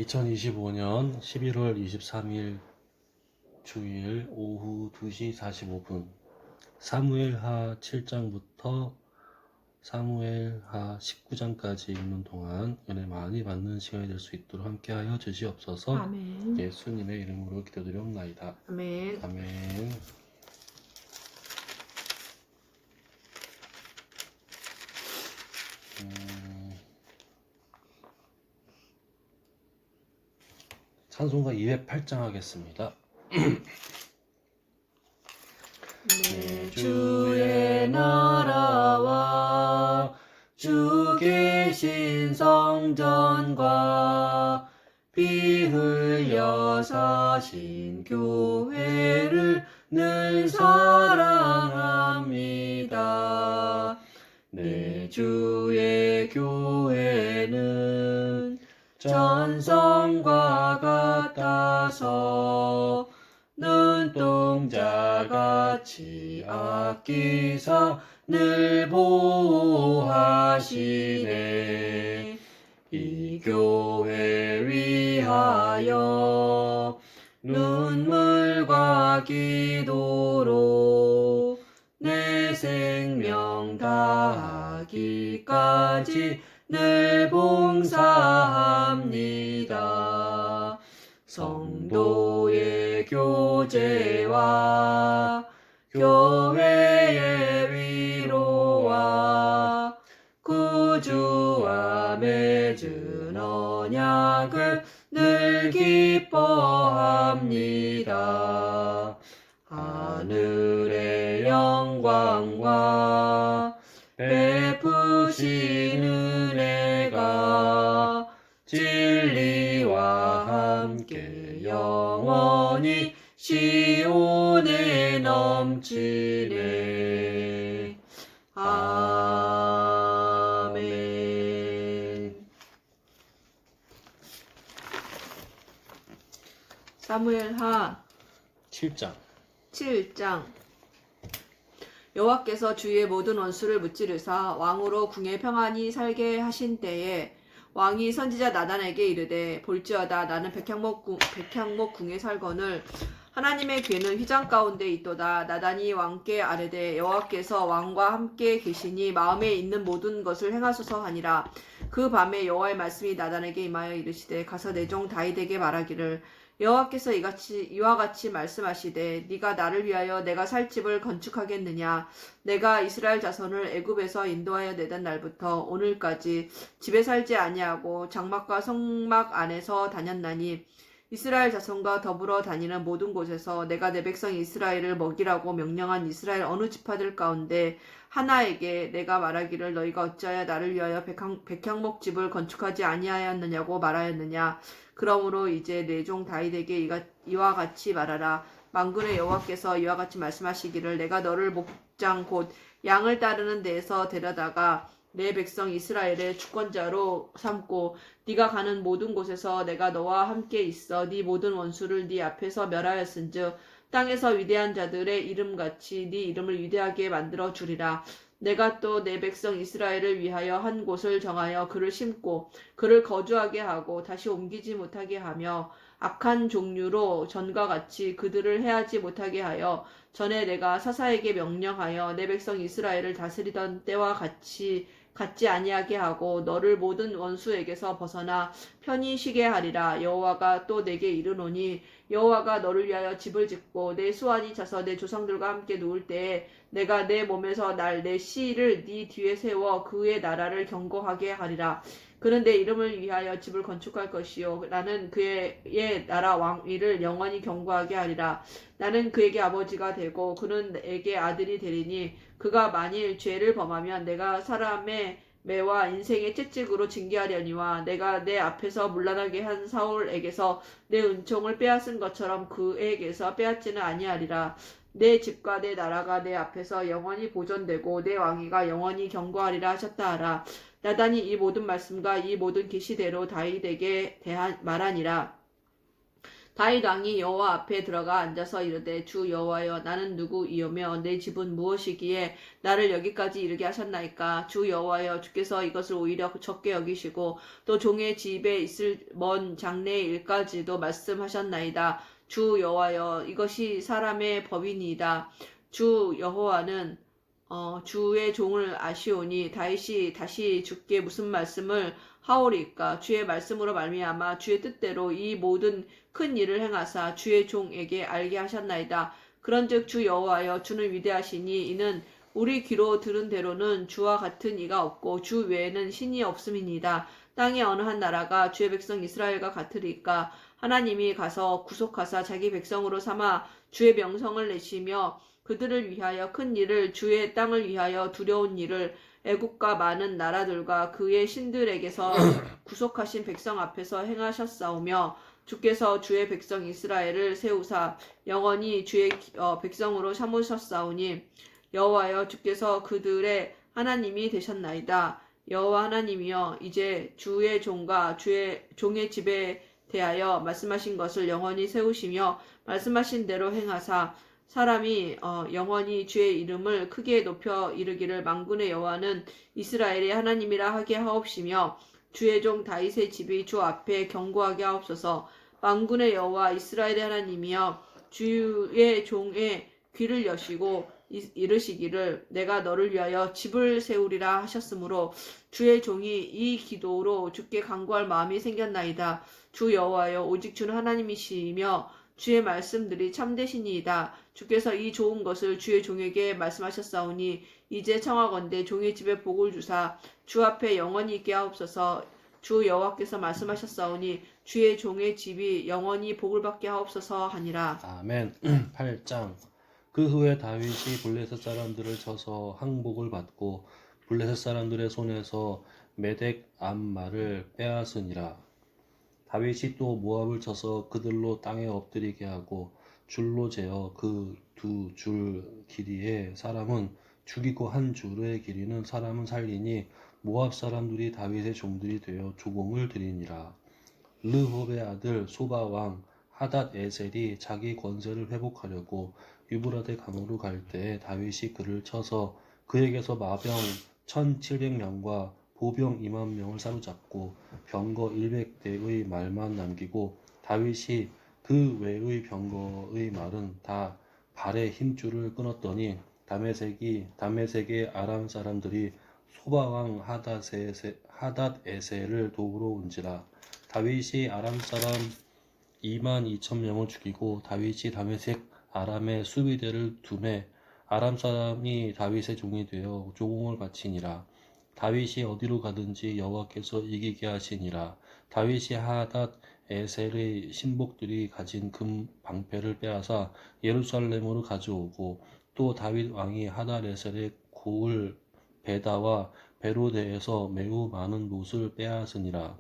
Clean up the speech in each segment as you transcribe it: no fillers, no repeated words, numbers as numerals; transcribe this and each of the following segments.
2025년 11월 23일 주일 오후 2시 45분 사무엘하 7장부터 사무엘하 19장까지 읽는 동안 은혜 많이 받는 시간이 될 수 있도록 함께하여 주시옵소서. 아멘. 예수님의 이름으로 기도드리옵나이다. 아멘. 아멘. 찬송가 208장 하겠습니다. 내 주의 나라와 주 계신 성전과 피 흘려 사신 교회를 늘 사랑합니다. 내 주의 교회는 전성과 같아서 눈동자같이 아끼사 늘 보호하시네. 이 교회 위하여 눈물과 기도로 내 생명 다하기까지 늘 봉사합니다. 성도의 교제와 교회의 위로와 구주와 맺은 언약을 늘 기뻐합니다. 하늘의 영광과 베푸신 은혜가 진리와 함께 영원히 시온에 넘치네. 아멘. 사무엘하 7장 7장. 여호와께서 주의 모든 원수를 무찌르사 왕으로 궁에 평안히 살게 하신 때에 왕이 선지자 나단에게 이르되 볼지어다 나는 백향목 궁에 살거늘 하나님의 귀에는 휘장 가운데 있도다. 나단이 왕께 아뢰되 여호와께서 왕과 함께 계시니 마음에 있는 모든 것을 행하소서 하니라. 그 밤에 여호와의 말씀이 나단에게 임하여 이르시되 가서 내 종 다윗에게 말하기를 여호와께서 이와 같이 말씀하시되 네가 나를 위하여 내가 살 집을 건축하겠느냐. 내가 이스라엘 자손을 애굽에서 인도하여 내던 날부터 오늘까지 집에 살지 아니하고 장막과 성막 안에서 다녔나니 이스라엘 자손과 더불어 다니는 모든 곳에서 내가 내 백성 이스라엘을 먹이라고 명령한 이스라엘 어느 지파들 가운데 하나에게 내가 말하기를 너희가 어찌하여 나를 위하여 백향목 집을 건축하지 아니하였느냐고 말하였느냐. 그러므로 이제 내 종 다윗에게 이와 같이 말하라. 만군의 여호와께서 이와 같이 말씀하시기를 내가 너를 목장 곧 양을 따르는 데에서 데려다가 내 백성 이스라엘의 주권자로 삼고 네가 가는 모든 곳에서 내가 너와 함께 있어 네 모든 원수를 네 앞에서 멸하였은즉 땅에서 위대한 자들의 이름같이 네 이름을 위대하게 만들어 주리라. 내가 또 내 백성 이스라엘을 위하여 한 곳을 정하여 그를 심고 그를 거주하게 하고 다시 옮기지 못하게 하며 악한 종류로 전과 같이 그들을 해하지 못하게 하여 전에 내가 사사에게 명령하여 내 백성 이스라엘을 다스리던 때와 같지 아니하게 하고 너를 모든 원수에게서 벗어나 편히 쉬게 하리라. 여호와가 또 내게 이르노니 여호와가 너를 위하여 집을 짓고 내 수완이 차서 내 조상들과 함께 누울 때에 내가 내 몸에서 날 내 씨를 네 뒤에 세워 그의 나라를 견고하게 하리라. 그는 내 이름을 위하여 집을 건축할 것이요 나는 그의 나라 왕위를 영원히 견고하게 하리라. 나는 그에게 아버지가 되고 그는 내게 아들이 되리니 그가 만일 죄를 범하면 내가 사람의 매와 인생의 채찍으로 징계하려니와 내가 내 앞에서 문란하게 한 사울에게서 내 은총을 빼앗은 것처럼 그에게서 빼앗지는 아니하리라. 내 집과 내 나라가 내 앞에서 영원히 보존되고 내 왕위가 영원히 견고하리라 하셨다 하라. 나단이 이 모든 말씀과 이 모든 계시대로 다윗에게 말하니라. 다윗 왕이 여호와 앞에 들어가 앉아서 이르되 주 여호와여 나는 누구이오며 내 집은 무엇이기에 나를 여기까지 이르게 하셨나이까. 주 여호와여 주께서 이것을 오히려 적게 여기시고 또 종의 집에 있을 먼 장래의 일까지도 말씀하셨나이다. 주 여호와여 이것이 사람의 법이니이다. 주 여호와는 주의 종을 아시오니 다윗이 다시 주께 무슨 말씀을 하오리까. 주의 말씀으로 말미암아 주의 뜻대로 이 모든 큰 일을 행하사 주의 종에게 알게 하셨나이다. 그런즉 주 여호와여 주는 위대하시니 이는 우리 귀로 들은 대로는 주와 같은 이가 없고 주 외에는 신이 없음이니이다. 땅의 어느 한 나라가 주의 백성 이스라엘과 같으리까. 하나님이 가서 구속하사 자기 백성으로 삼아 주의 명성을 내시며 그들을 위하여 큰 일을 주의 땅을 위하여 두려운 일을 애국과 많은 나라들과 그의 신들에게서 구속하신 백성 앞에서 행하셨사오며 주께서 주의 백성 이스라엘을 세우사 영원히 주의 백성으로 삼으셨사오니 여호와여 주께서 그들의 하나님이 되셨나이다. 여호와 하나님이여 이제 주의 종과 주의 종의 집에 대하여 말씀하신 것을 영원히 세우시며 말씀하신 대로 행하사 사람이 영원히 주의 이름을 크게 높여 이르기를 만군의 여호와는 이스라엘의 하나님이라 하게 하옵시며 주의 종 다윗의 집이 주 앞에 견고하게 하옵소서. 만군의 여호와 이스라엘의 하나님이여 주의 종의 귀를 여시고 이르시기를 내가 너를 위하여 집을 세우리라 하셨으므로 주의 종이 이 기도로 주께 간구할 마음이 생겼나이다. 주 여호와여 오직 주는 하나님이시며 주의 말씀들이 참되시니이다. 주께서 이 좋은 것을 주의 종에게 말씀하셨사오니 이제 청하건대 종의 집에 복을 주사 주 앞에 영원히 있게 하옵소서. 주 여호와께서 말씀하셨사오니 주의 종의 집이 영원히 복을 받게 하옵소서 하니라. 아멘. 8장. 그 후에 다윗이 블레셋 사람들을 쳐서 항복을 받고 블레셋 사람들의 손에서 메덱 암말을 빼앗으니라. 다윗이 또 모압을 쳐서 그들로 땅에 엎드리게 하고 줄로 재어 그 두 줄 길이의 사람은 죽이고 한 줄의 길이는 사람은 살리니 모압 사람들이 다윗의 종들이 되어 조공을 드리니라. 르홉의 아들 소바 왕 하닷 에셀이 자기 권세를 회복하려고 유브라데 강으로 갈 때에 다윗이 그를 쳐서 그에게서 마병 1700명과 보병 2만 명을 사로잡고 병거 100대의 말만 남기고 다윗이 그 외의 병거의 말은 다 발의 힘줄을 끊었더니 다메섹의 아람 사람들이 소바왕 하닷 에셀을 도우러 온지라. 다윗이 아람 사람 2만 2천 명을 죽이고 다윗이 다메섹 아람의 수비대를 두매 아람 사람이 다윗의 종이 되어 조공을 바치니라. 다윗이 어디로 가든지 여호와께서 이기게 하시니라. 다윗이 하닷 에셀의 신복들이 가진 금 방패를 빼앗아 예루살렘으로 가져오고 또 다윗 왕이 하닷 에셀의 고을 베다와 베로데에서 매우 많은 못을 빼앗으니라.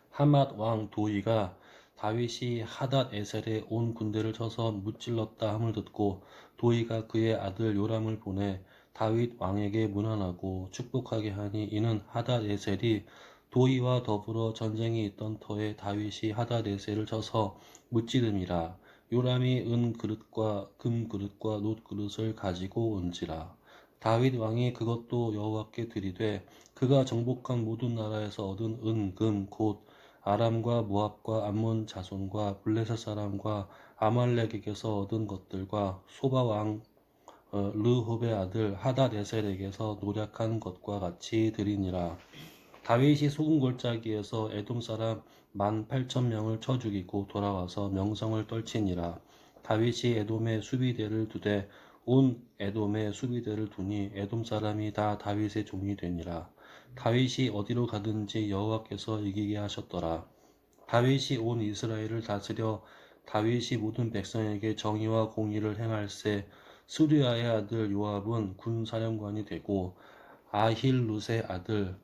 하맛 왕 도이가 다윗이 하닷 에셀의 온 군대를 쳐서 무찔렀다 함을 듣고 도이가 그의 아들 요람을 보내 다윗 왕에게 문안하고 축복하게 하니 이는 하닷 에셀이 도이와 더불어 전쟁이 있던 터에 다윗이 하닷 에셀을 쳐서 무찌름이라. 요람이 은 그릇과 금 그릇과 놋 그릇을 가지고 온지라. 다윗 왕이 그것도 여호와께 드리되 그가 정복한 모든 나라에서 얻은 은, 금, 곧 아람과 모압과 암몬 자손과 블레셋 사람과 아말렉에게서 얻은 것들과 소바 왕 르홉의 아들 하닷 에셀에게서 노략한 것과 같이 드리니라. 다윗이 소금 골짜기에서 에돔 사람 18,000명을 쳐 죽이고 돌아와서 명성을 떨치니라. 다윗이 에돔의 수비대를 두되 온 에돔의 수비대를 두니 에돔 사람이 다 다윗의 종이 되니라. 다윗이 어디로 가든지 여호와께서 이기게 하셨더라. 다윗이 온 이스라엘을 다스려 다윗이 모든 백성에게 정의와 공의를 행할세. 스루야의 아들 요압은 군사령관이 되고 아힐룻의 아들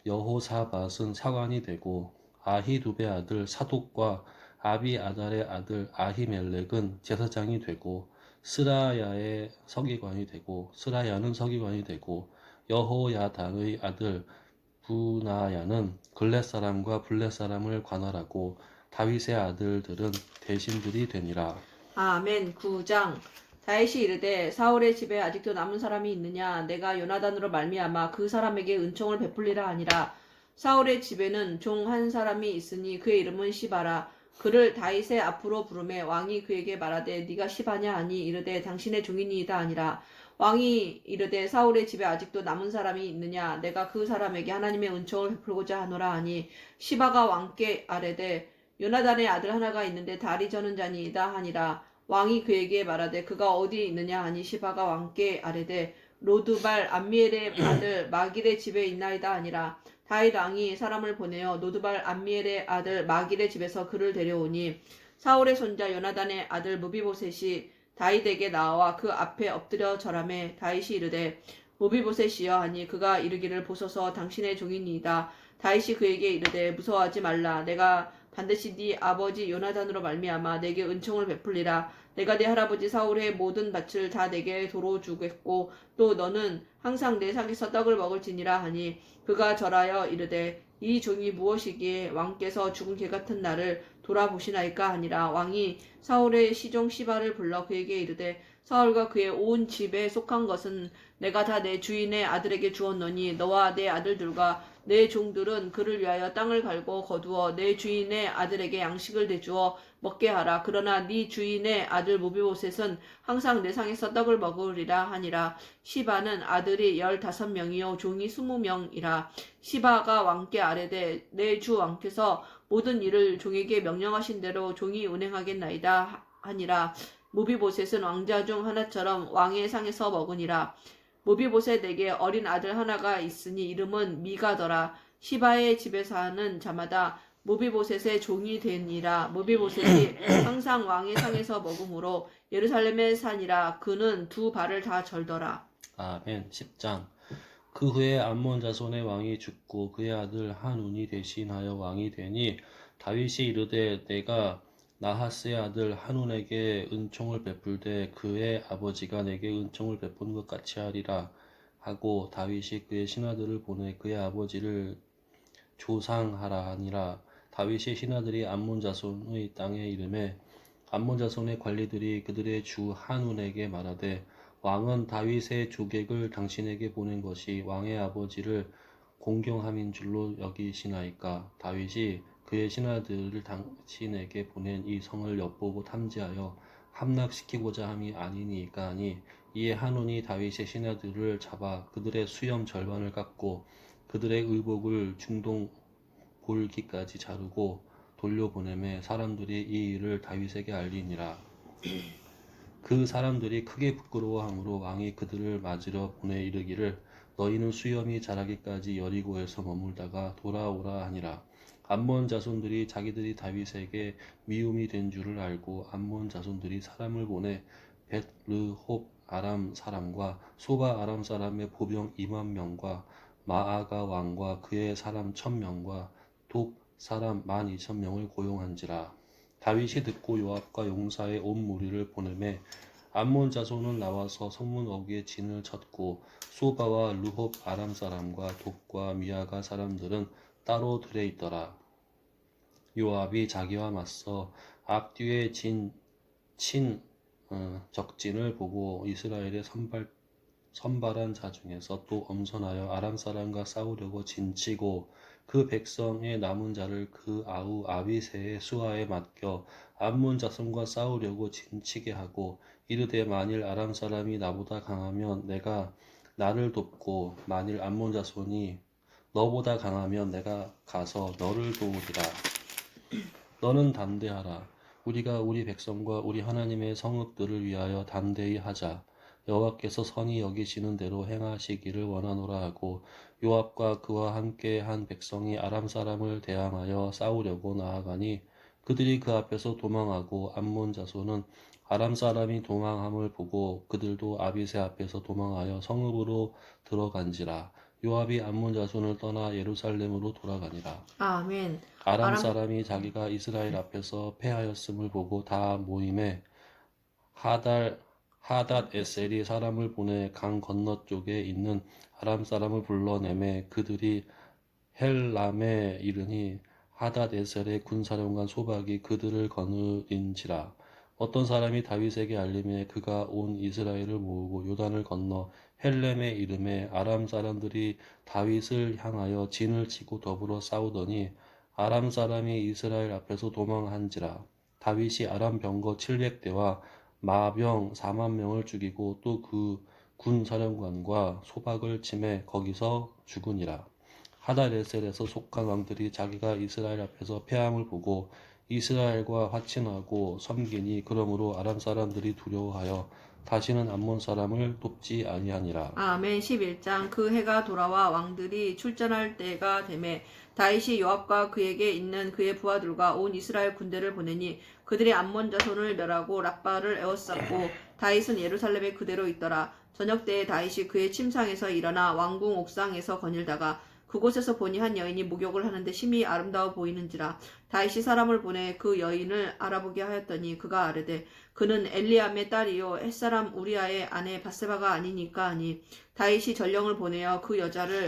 여호사밧은 사관이 되고 아히두베 아들 사독과 아비아달의 아들 아히멜렉은 제사장이 되고 스라야의 서기관이 되고 스라야는 서기관이 되고 여호야당의 아들 부나야는 글렛 사람과 블렛 사람을 관할하고 다윗의 아들들은 대신들이 되니라. 아멘. 9장. 다윗이 이르되 사울의 집에 아직도 남은 사람이 있느냐? 내가 요나단으로 말미암아 그 사람에게 은총을 베풀리라 하니라. 사울의 집에는 종 한 사람이 있으니 그의 이름은 시바라. 그를 다윗의 앞으로 부르매 왕이 그에게 말하되 네가 시바냐 하니 이르되 당신의 종이니이다 하니라. 왕이 이르되 사울의 집에 아직도 남은 사람이 있느냐? 내가 그 사람에게 하나님의 은총을 베풀고자 하노라 하니 시바가 왕께 아뢰되 요나단의 아들 하나가 있는데 다리 저는 자니이다 하니라. 왕이 그에게 말하되 그가 어디 있느냐 하니 시바가 왕께 아뢰되 로드발 암미엘의 아들 마길의 집에 있나이다 하니라. 다윗 왕이 사람을 보내어 노드발 암미엘의 아들 마길의 집에서 그를 데려오니 사울의 손자 요나단의 아들 무비보셋이 다윗에게 나와 그 앞에 엎드려 절하매 다윗이 이르되 무비보셋이여 하니 그가 이르기를 보소서 당신의 종이니이다. 다윗이 그에게 이르되 무서워하지 말라. 내가 반드시 네 아버지 요나단으로 말미암아 내게 은총을 베풀리라. 내가 네 할아버지 사울의 모든 밭을 다 내게 도로 주겠고 또 너는 항상 내 상에서 떡을 먹을지니라 하니 그가 절하여 이르되 이 종이 무엇이기에 왕께서 죽은 개 같은 나를 돌아보시나이까 하니라. 왕이 사울의 시종 시바를 불러 그에게 이르되 사울과 그의 온 집에 속한 것은 내가 다 내 주인의 아들에게 주었노니 너와 내 아들들과 내 종들은 그를 위하여 땅을 갈고 거두어 내 주인의 아들에게 양식을 대주어 먹게 하라. 그러나 네 주인의 아들 무비보셋은 항상 내 상에서 떡을 먹으리라 하니라. 시바는 아들이 15명이요 종이 20명이라. 시바가 왕께 아뢰되 내 주 왕께서 모든 일을 종에게 명령하신 대로 종이 운행하겠나이다 하니라. 무비보셋은 왕자 중 하나처럼 왕의 상에서 먹으니라. 무비보셋에게 어린 아들 하나가 있으니 이름은 미가더라. 시바의 집에 사는 자마다 무비보셋의 종이 되니라. 무비보셋이 항상 왕의 상에서 먹음으로 예루살렘에 사니라. 그는 두 발을 다 절더라. 아멘. 10장. 그 후에 암몬 자손의 왕이 죽고 그의 아들 한운이 대신하여 왕이 되니 다윗이 이르되 내가 나하스의 아들 한운에게 은총을 베풀되 그의 아버지가 내게 은총을 베푼 것 같이 하리라 하고 다윗이 그의 신하들을 보내 그의 아버지를 조상하라 하니라. 다윗의 신하들이 암몬 자손의 땅에 이르매 암몬 자손의 관리들이 그들의 주 한운에게 말하되 왕은 다윗의 조객을 당신에게 보낸 것이 왕의 아버지를 공경함인 줄로 여기시나이까. 다윗이 그의 신하들을 당신에게 보낸 이 성을 엿보고 탐지하여 함락시키고자 함이 아니니까 하니 이에 한운이 다윗의 신하들을 잡아 그들의 수염 절반을 깎고 그들의 의복을 중동 볼기까지 자르고 돌려보내매 사람들이 이 일을 다윗에게 알리니라. 그 사람들이 크게 부끄러워하므로 왕이 그들을 맞으러 보내 이르기를 너희는 수염이 자라기까지 여리고에서 머물다가 돌아오라 하니라. 암몬 자손들이 자기들이 다윗에게 미움이 된 줄을 알고 암몬 자손들이 사람을 보내 벳르홉 아람 사람과 소바 아람 사람의 보병 2만 명과 마아가 왕과 그의 사람 1,000명과 돕 사람 12,000명을 고용한지라. 다윗이 듣고 요압과 용사의 온 무리를 보내매 암몬 자손은 나와서 성문 어귀에 진을 쳤고 소바와 르홉 아람 사람과 돕과 미아가 사람들은 따로 들에 있더라. 요압이 자기와 맞서 앞뒤에 친 적진을 보고 이스라엘의 선발한 자 중에서 또 엄선하여 아람 사람과 싸우려고 진치고 그 백성의 남은 자를 그 아우 아비새의 수하에 맡겨 암몬 자손과 싸우려고 진치게 하고 이르되 만일 아람 사람이 나보다 강하면 내가 나를 돕고 만일 암몬 자손이 너보다 강하면 내가 가서 너를 도우리라. 너는 담대하라. 우리가 우리 백성과 우리 하나님의 성읍들을 위하여 담대히 하자. 여호와께서 선히 여기시는 대로 행하시기를 원하노라 하고 요압과 그와 함께 한 백성이 아람 사람을 대항하여 싸우려고 나아가니 그들이 그 앞에서 도망하고 암몬 자손은 아람 사람이 도망함을 보고 그들도 아비새 앞에서 도망하여 성읍으로 들어간지라. 요압이 암몬 자손을 떠나 예루살렘으로 돌아가니라. 아멘. 아람 사람이 자기가 이스라엘 앞에서 패하였음을 보고 다 모임에 하닷 에셀이 사람을 보내 강 건너 쪽에 있는 아람 사람을 불러내매 그들이 헬람에 이르니 하닷에셀의 군사령관 소박이 그들을 거느린지라. 어떤 사람이 다윗에게 알림해 그가 온 이스라엘을 모으고 요단을 건너 헬렘에 이름에 아람 사람들이 다윗을 향하여 진을 치고 더불어 싸우더니 아람 사람이 이스라엘 앞에서 도망한지라. 다윗이 아람 병거 700대와 마병 4만 명을 죽이고 또 그 군 사령관과 소박을 치매 거기서 죽으니라. 하다레셀에서 속한 왕들이 자기가 이스라엘 앞에서 패함을 보고 이스라엘과 화친하고 섬기니 그러므로 아람 사람들이 두려워하여 다시는 암몬 사람을 돕지 아니하니라. 아멘. 11장. 그 해가 돌아와 왕들이 출전할 때가 되매 다윗이 요압과 그에게 있는 그의 부하들과 온 이스라엘 군대를 보내니 그들이 암몬 자손을 멸하고 랍바를 에워쌌고 다윗은 예루살렘에 그대로 있더라. 저녁 때에 다윗이 그의 침상에서 일어나 왕궁 옥상에서 거닐다가 그곳에서 보니 한 여인이 목욕을 하는데 심히 아름다워 보이는지라. 다윗이 사람을 보내 그 여인을 알아보게 하였더니 그가 아뢰되 그는 엘리암의 딸이요 햇사람 우리아의 아내 바세바가 아니니까 하니 다윗이 전령을 보내어 그 여자를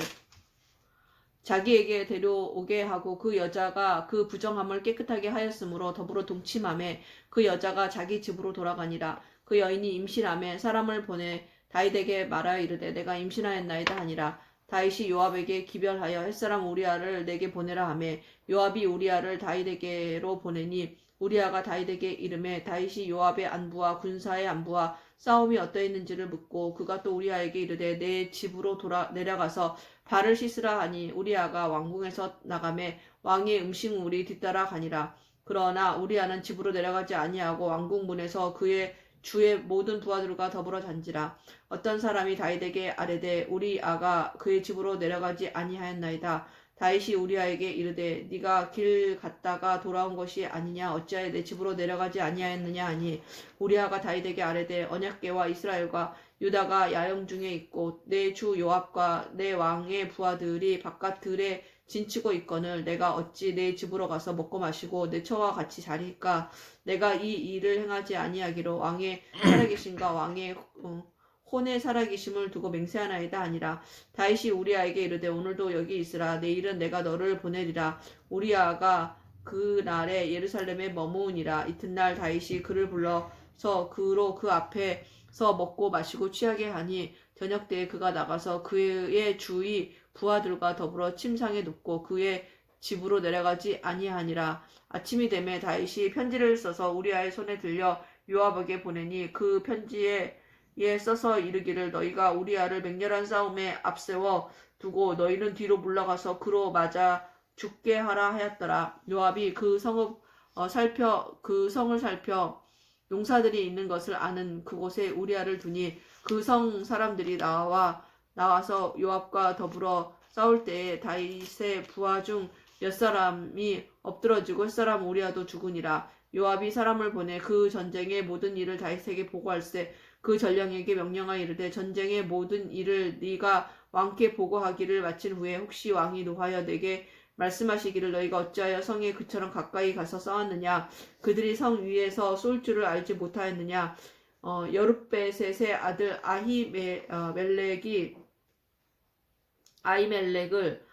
자기에게 데려오게 하고 그 여자가 그 부정함을 깨끗하게 하였으므로 더불어 동침함에 그 여자가 자기 집으로 돌아가니라. 그 여인이 임신함에 사람을 보내 다윗에게 말하여 이르되 내가 임신하였나이다 하니라. 다윗이 요압에게 기별하여 햇사람 우리아를 내게 보내라 하매 요압이 우리아를 다윗에게로 보내니 우리아가 다윗에게 이르매 다윗이 요압의 안부와 군사의 안부와 싸움이 어떠했는지를 묻고 그가 또 우리아에게 이르되 내 집으로 내려가서 발을 씻으라 하니 우리아가 왕궁에서 나가매 왕의 음식물이 뒤따라 가니라. 그러나 우리아는 집으로 내려가지 아니하고 왕궁 문에서 그의 주의 모든 부하들과 더불어 잔지라. 어떤 사람이 다윗에게 아뢰되 우리아가 그의 집으로 내려가지 아니하였나이다. 다윗이 우리아에게 이르되 네가 길 갔다가 돌아온 것이 아니냐 어찌하여 내 집으로 내려가지 아니하였느냐 하니 우리아가 다윗에게 아뢰되 언약궤와 이스라엘과 유다가 야영 중에 있고 내 주 요압과 내 왕의 부하들이 바깥 들에 진치고 있거늘 내가 어찌 내 집으로 가서 먹고 마시고 내 처와 같이 자리까. 내가 이 일을 행하지 아니하기로 왕의 살아계심과 왕의 혼의 살아계심을 두고 맹세하나이다 하니라. 다윗이 우리아에게 이르되 오늘도 여기 있으라. 내일은 내가 너를 보내리라. 우리아가 그날에 예루살렘에 머무으니라. 이튿날 다윗이 그를 불러서 그로 그 앞에서 먹고 마시고 취하게 하니 저녁 때에 그가 나가서 그의 주위 부하들과 더불어 침상에 눕고 그의 집으로 내려가지 아니하니라. 아침이 되매 다윗이 편지를 써서 우리아의 손에 들려 요압에게 보내니 그 편지에 써서 이르기를 너희가 우리아를 맹렬한 싸움에 앞세워 두고 너희는 뒤로 물러가서 그로 맞아 죽게 하라 하였더라. 요압이 그 성을 살펴 용사들이 있는 것을 아는 그곳에 우리아를 두니 그 성 사람들이 나와서 요압과 더불어 싸울 때에 다윗의 부하 중 몇 사람이 엎드러지고 햇사람 우리아도 죽으니라. 요압이 사람을 보내 그 전쟁의 모든 일을 다윗에게 보고할세 그 전령에게 명령하여 이르되 전쟁의 모든 일을 네가 왕께 보고하기를 마친 후에 혹시 왕이 노하여 내게 말씀하시기를 너희가 어찌하여 성에 그처럼 가까이 가서 싸웠느냐 그들이 성 위에서 쏠 줄을 알지 못하였느냐 여룻베셋의 아들 아히멜렉을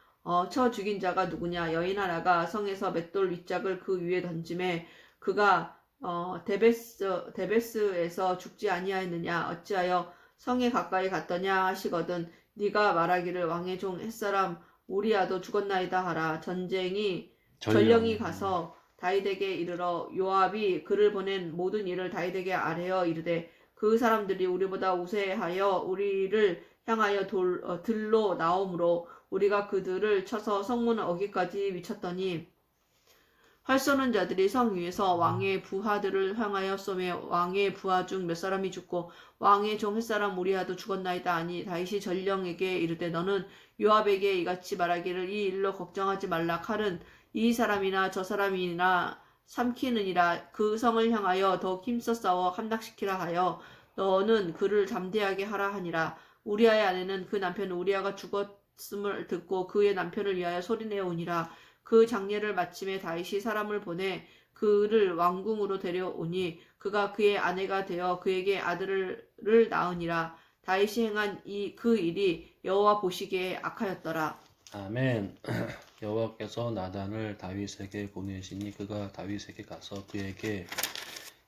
쳐 죽인 자가 누구냐 여인 하나가 성에서 맷돌 윗짝을 그 위에 던짐에 그가 데베스에서 죽지 아니하였느냐 어찌하여 성에 가까이 갔더냐 하시거든 네가 말하기를 왕의 종 햇사람 우리아도 죽었나이다 하라. 전령이 가서 다윗에게 이르러 요압이 그를 보낸 모든 일을 다윗에게 아뢰어 이르되 그 사람들이 우리보다 우세하여 우리를 향하여 들로 나오므로 우리가 그들을 쳐서 성문 어기까지 미쳤더니 활 쏘는 자들이 성 위에서 왕의 부하들을 향하여 쏘매 왕의 부하 중 몇 사람이 죽고 왕의 종 햇사람 우리아도 죽었나이다 하니 다윗이 전령에게 이르되 너는 요압에게 이같이 말하기를 이 일로 걱정하지 말라. 칼은 이 사람이나 저 사람이나 삼키느니라. 그 성을 향하여 더욱 힘써 싸워 함락시키라 하여 너는 그를 잠대하게 하라 하니라. 우리아의 아내는 그 남편 우리아가 죽었음을 듣고 그의 남편을 위하여 소리내어 우니라. 그 장례를 마침에 다윗이 사람을 보내 그를 왕궁으로 데려오니 그가 그의 아내가 되어 그에게 아들을 낳으니라. 다윗이 행한 그 일이 여호와 보시기에 악하였더라. 아멘. 여호와께서 나단을 다윗에게 보내시니 그가 다윗에게 가서 그에게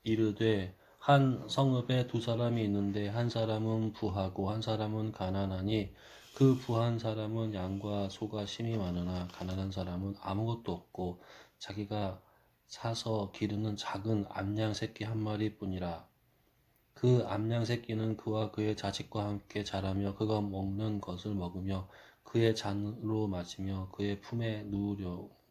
이르되 한 성읍에 두 사람이 있는데 한 사람은 부하고 한 사람은 가난하니 그 부한 사람은 양과 소가 심히 많으나 가난한 사람은 아무것도 없고 자기가 사서 기르는 작은 암양 새끼 한 마리뿐이라. 그 암양 새끼는 그와 그의 자식과 함께 자라며 그가 먹는 것을 먹으며 그의 잔으로 마시며 그의 품에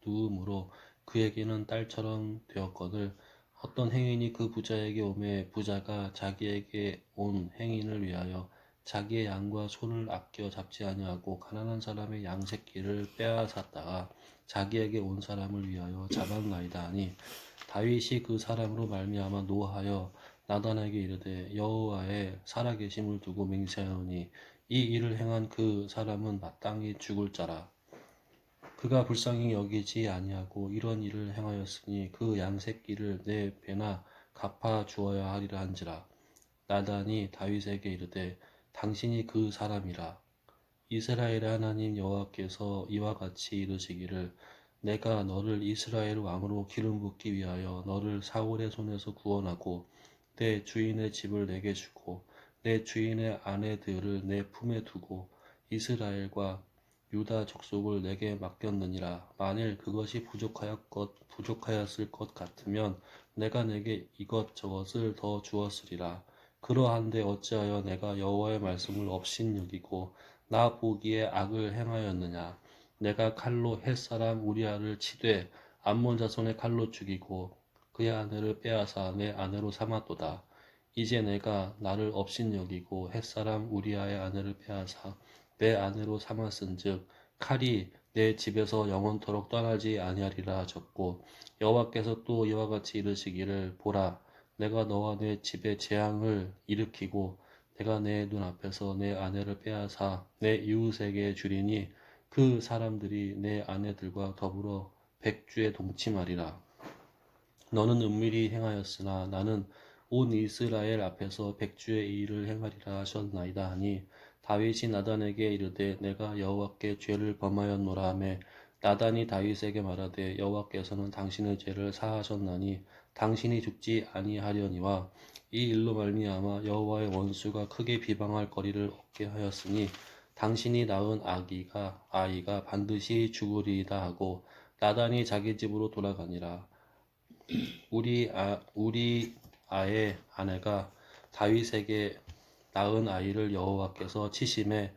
누움으로 그에게는 딸처럼 되었거늘 어떤 행인이 그 부자에게 오매 부자가 자기에게 온 행인을 위하여 자기의 양과 소를 아껴 잡지 아니하고 가난한 사람의 양 새끼를 빼앗았다가 자기에게 온 사람을 위하여 잡았나이다 하니 다윗이 그 사람으로 말미암아 노하여 나단에게 이르되 여호와의 살아계심을 두고 맹세하노니 이 일을 행한 그 사람은 마땅히 죽을 자라. 그가 불쌍히 여기지 아니하고 이런 일을 행하였으니 그 양새끼를 내 배나 갚아 주어야 하리라 한지라. 나단이 다윗에게 이르되 당신이 그 사람이라. 이스라엘의 하나님 여호와께서 이와 같이 이르시기를 내가 너를 이스라엘 왕으로 기름 붓기 위하여 너를 사울의 손에서 구원하고 내 주인의 집을 내게 주고 내 주인의 아내들을 내 품에 두고 이스라엘과 유다 족속을 내게 맡겼느니라. 만일 그것이 부족하였을 것 같으면 내가 내게 이것저것을 더 주었으리라. 그러한데 어찌하여 내가 여호와의 말씀을 업신여기고 나 보기에 악을 행하였느냐. 내가 칼로 햇사람 우리아를 치되 암몬 자손의 칼로 죽이고 그의 아내를 빼앗아 내 아내로 삼았도다. 이제 내가 나를 업신여기고 햇사람 우리아의 아내를 빼앗아 내 아내로 삼았은즉 칼이 내 집에서 영원토록 떠나지 아니하리라 하셨고 여호와께서 또 이와 같이 이르시기를 보라 내가 너와 내 집에 재앙을 일으키고 내가 내 눈앞에서 내 아내를 빼앗아 내 이웃에게 주리니 그 사람들이 내 아내들과 더불어 백주에 동침하리라. 너는 은밀히 행하였으나 나는 온 이스라엘 앞에서 백주의 이 일을 행하리라 하셨나이다 하니 다윗이 나단에게 이르되 내가 여호와께 죄를 범하였노라 하매 나단이 다윗에게 말하되 여호와께서는 당신의 죄를 사하셨나니 당신이 죽지 아니하려니와 이 일로 말미암아 여호와의 원수가 크게 비방할 거리를 얻게 하였으니 당신이 낳은 아이가 반드시 죽으리이다 하고 나단이 자기 집으로 돌아가니라. 우리아의 아내가 다윗에게 낳은 아이를 여호와께서 치심에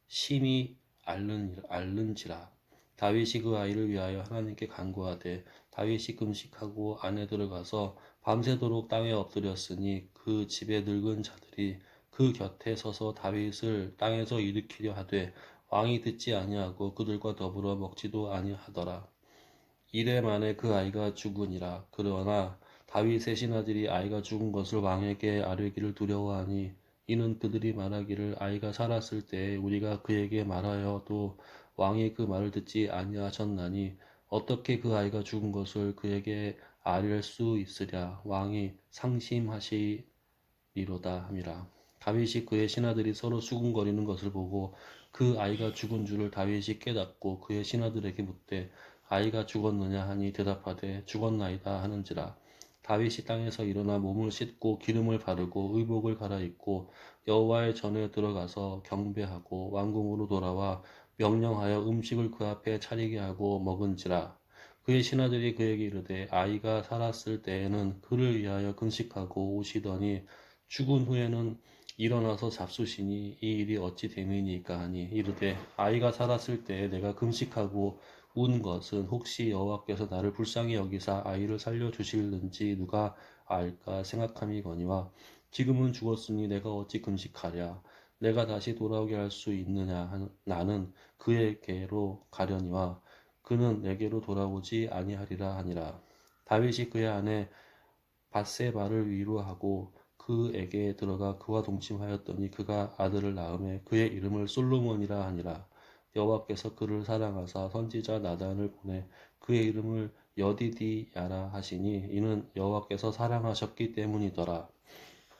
심히 앓는지라. 다윗이 그 아이를 위하여 하나님께 간구하되 다윗이 금식하고 안에 들어가서 밤새도록 땅에 엎드렸으니 그 집의 늙은 자들이 그 곁에 서서 다윗을 땅에서 일으키려 하되 왕이 듣지 아니하고 그들과 더불어 먹지도 아니하더라. 이래 만에 그 아이가 죽으니라. 그러나 다윗의 신하들이 아이가 죽은 것을 왕에게 아뢰기를 두려워하니 이는 그들이 말하기를 아이가 살았을 때에 우리가 그에게 말하여도 왕이 그 말을 듣지 아니하셨나니 어떻게 그 아이가 죽은 것을 그에게 아뢰 수 있으랴. 왕이 상심하시리로다 함이라. 다윗이 그의 신하들이 서로 수군거리는 것을 보고 그 아이가 죽은 줄을 다윗이 깨닫고 그의 신하들에게 묻되 아이가 죽었느냐 하니 대답하되 죽었나이다 하는지라. 다윗이 땅에서 일어나 몸을 씻고 기름을 바르고 의복을 갈아입고 여호와의 전에 들어가서 경배하고 왕궁으로 돌아와 명령하여 음식을 그 앞에 차리게 하고 먹은지라. 그의 신하들이 그에게 이르되 아이가 살았을 때에는 그를 위하여 금식하고 오시더니 죽은 후에는 일어나서 잡수시니 이 일이 어찌 됨이니까 하니 이르되 아이가 살았을 때에 내가 금식하고 운 것은 혹시 여호와께서 나를 불쌍히 여기사 아이를 살려 주실는지 누가 알까 생각함이거니와 지금은 죽었으니 내가 어찌 금식하랴. 내가 다시 돌아오게 할 수 있느냐. 나는 그에게로 가려니와 그는 내게로 돌아오지 아니하리라 하니라. 다윗이 그의 아내 밧세바를 위로하고 그에게 들어가 그와 동침하였더니 그가 아들을 낳음에 그의 이름을 솔로몬이라 하니라. 여호와께서 그를 사랑하사 선지자 나단을 보내 그의 이름을 여디디야라 하시니 이는 여호와께서 사랑하셨기 때문이더라.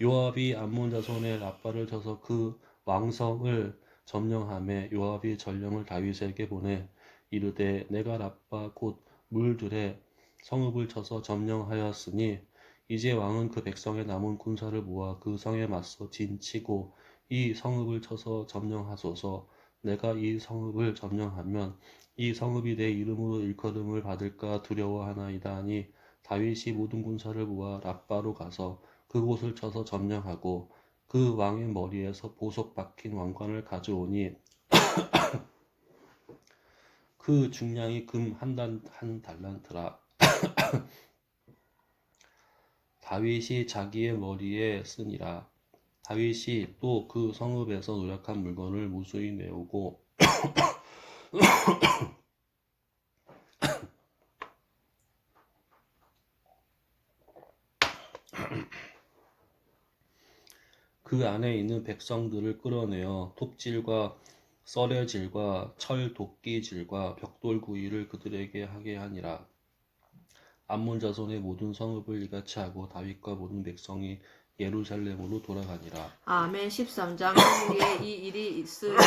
요압이 암몬 자손의 라빠를 쳐서 그 왕성을 점령하매 요압이 전령을 다윗에게 보내 이르되 내가 랍바 곧 물들에 성읍을 쳐서 점령하였으니 이제 왕은 그 백성의 남은 군사를 모아 그 성에 맞서 진치고 이 성읍을 쳐서 점령하소서. 내가 이 성읍을 점령하면 이 성읍이 내 이름으로 일컬음을 받을까 두려워하나이다 하니 다윗이 모든 군사를 모아 랍바로 가서 그곳을 쳐서 점령하고 그 왕의 머리에서 보석 박힌 왕관을 가져오니 그 중량이 금 한 달란트라. 다윗이 자기의 머리에 쓰니라. 다윗이 또 그 성읍에서 노력한 물건을 무수히 내오고 그 안에 있는 백성들을 끌어내어 톱질과 썰애질과 철 도끼질과 벽돌구이를 그들에게 하게 하니라. 암몬 자손의 모든 성읍을 이같이 하고 다윗과 모든 백성이 예루살렘으로 돌아가니라. 아멘. 13장 후에 이 일이 있으리라.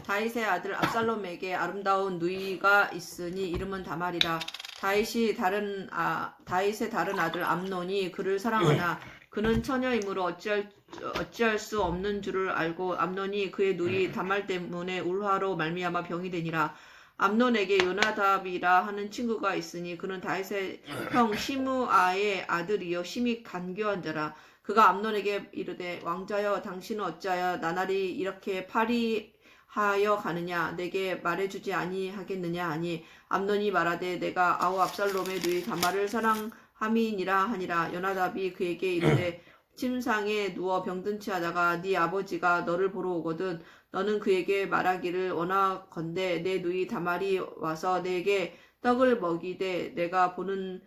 다윗의 아들 압살롬에게 아름다운 누이가 있으니 이름은 다말이라. 다윗의 다른 아들 암논이 그를 사랑하나 그는 처녀이므로 어찌할 수 없는 줄을 알고 암논이 그의 누이 다말 때문에 울화로 말미암아 병이 되니라. 암논에게 요나답이라 하는 친구가 있으니 그는 다윗의 형 시므아의 아들이요 심히 간교한 자라. 그가 암논에게 이르되 왕자여 당신은 어찌하여 나날이 이렇게 파리하여 가느냐 내게 말해주지 아니하겠느냐 하니 암논이 말하되 내가 아우 압살롬의 누이 다말을 사랑함이니라 하니라. 요나답이 그에게 이르되 침상에 누워 병든 채 하다가 네 아버지가 너를 보러 오거든 너는 그에게 말하기를 원하건대 내 누이 다말이 와서 내게 떡을 먹이되 내가 보는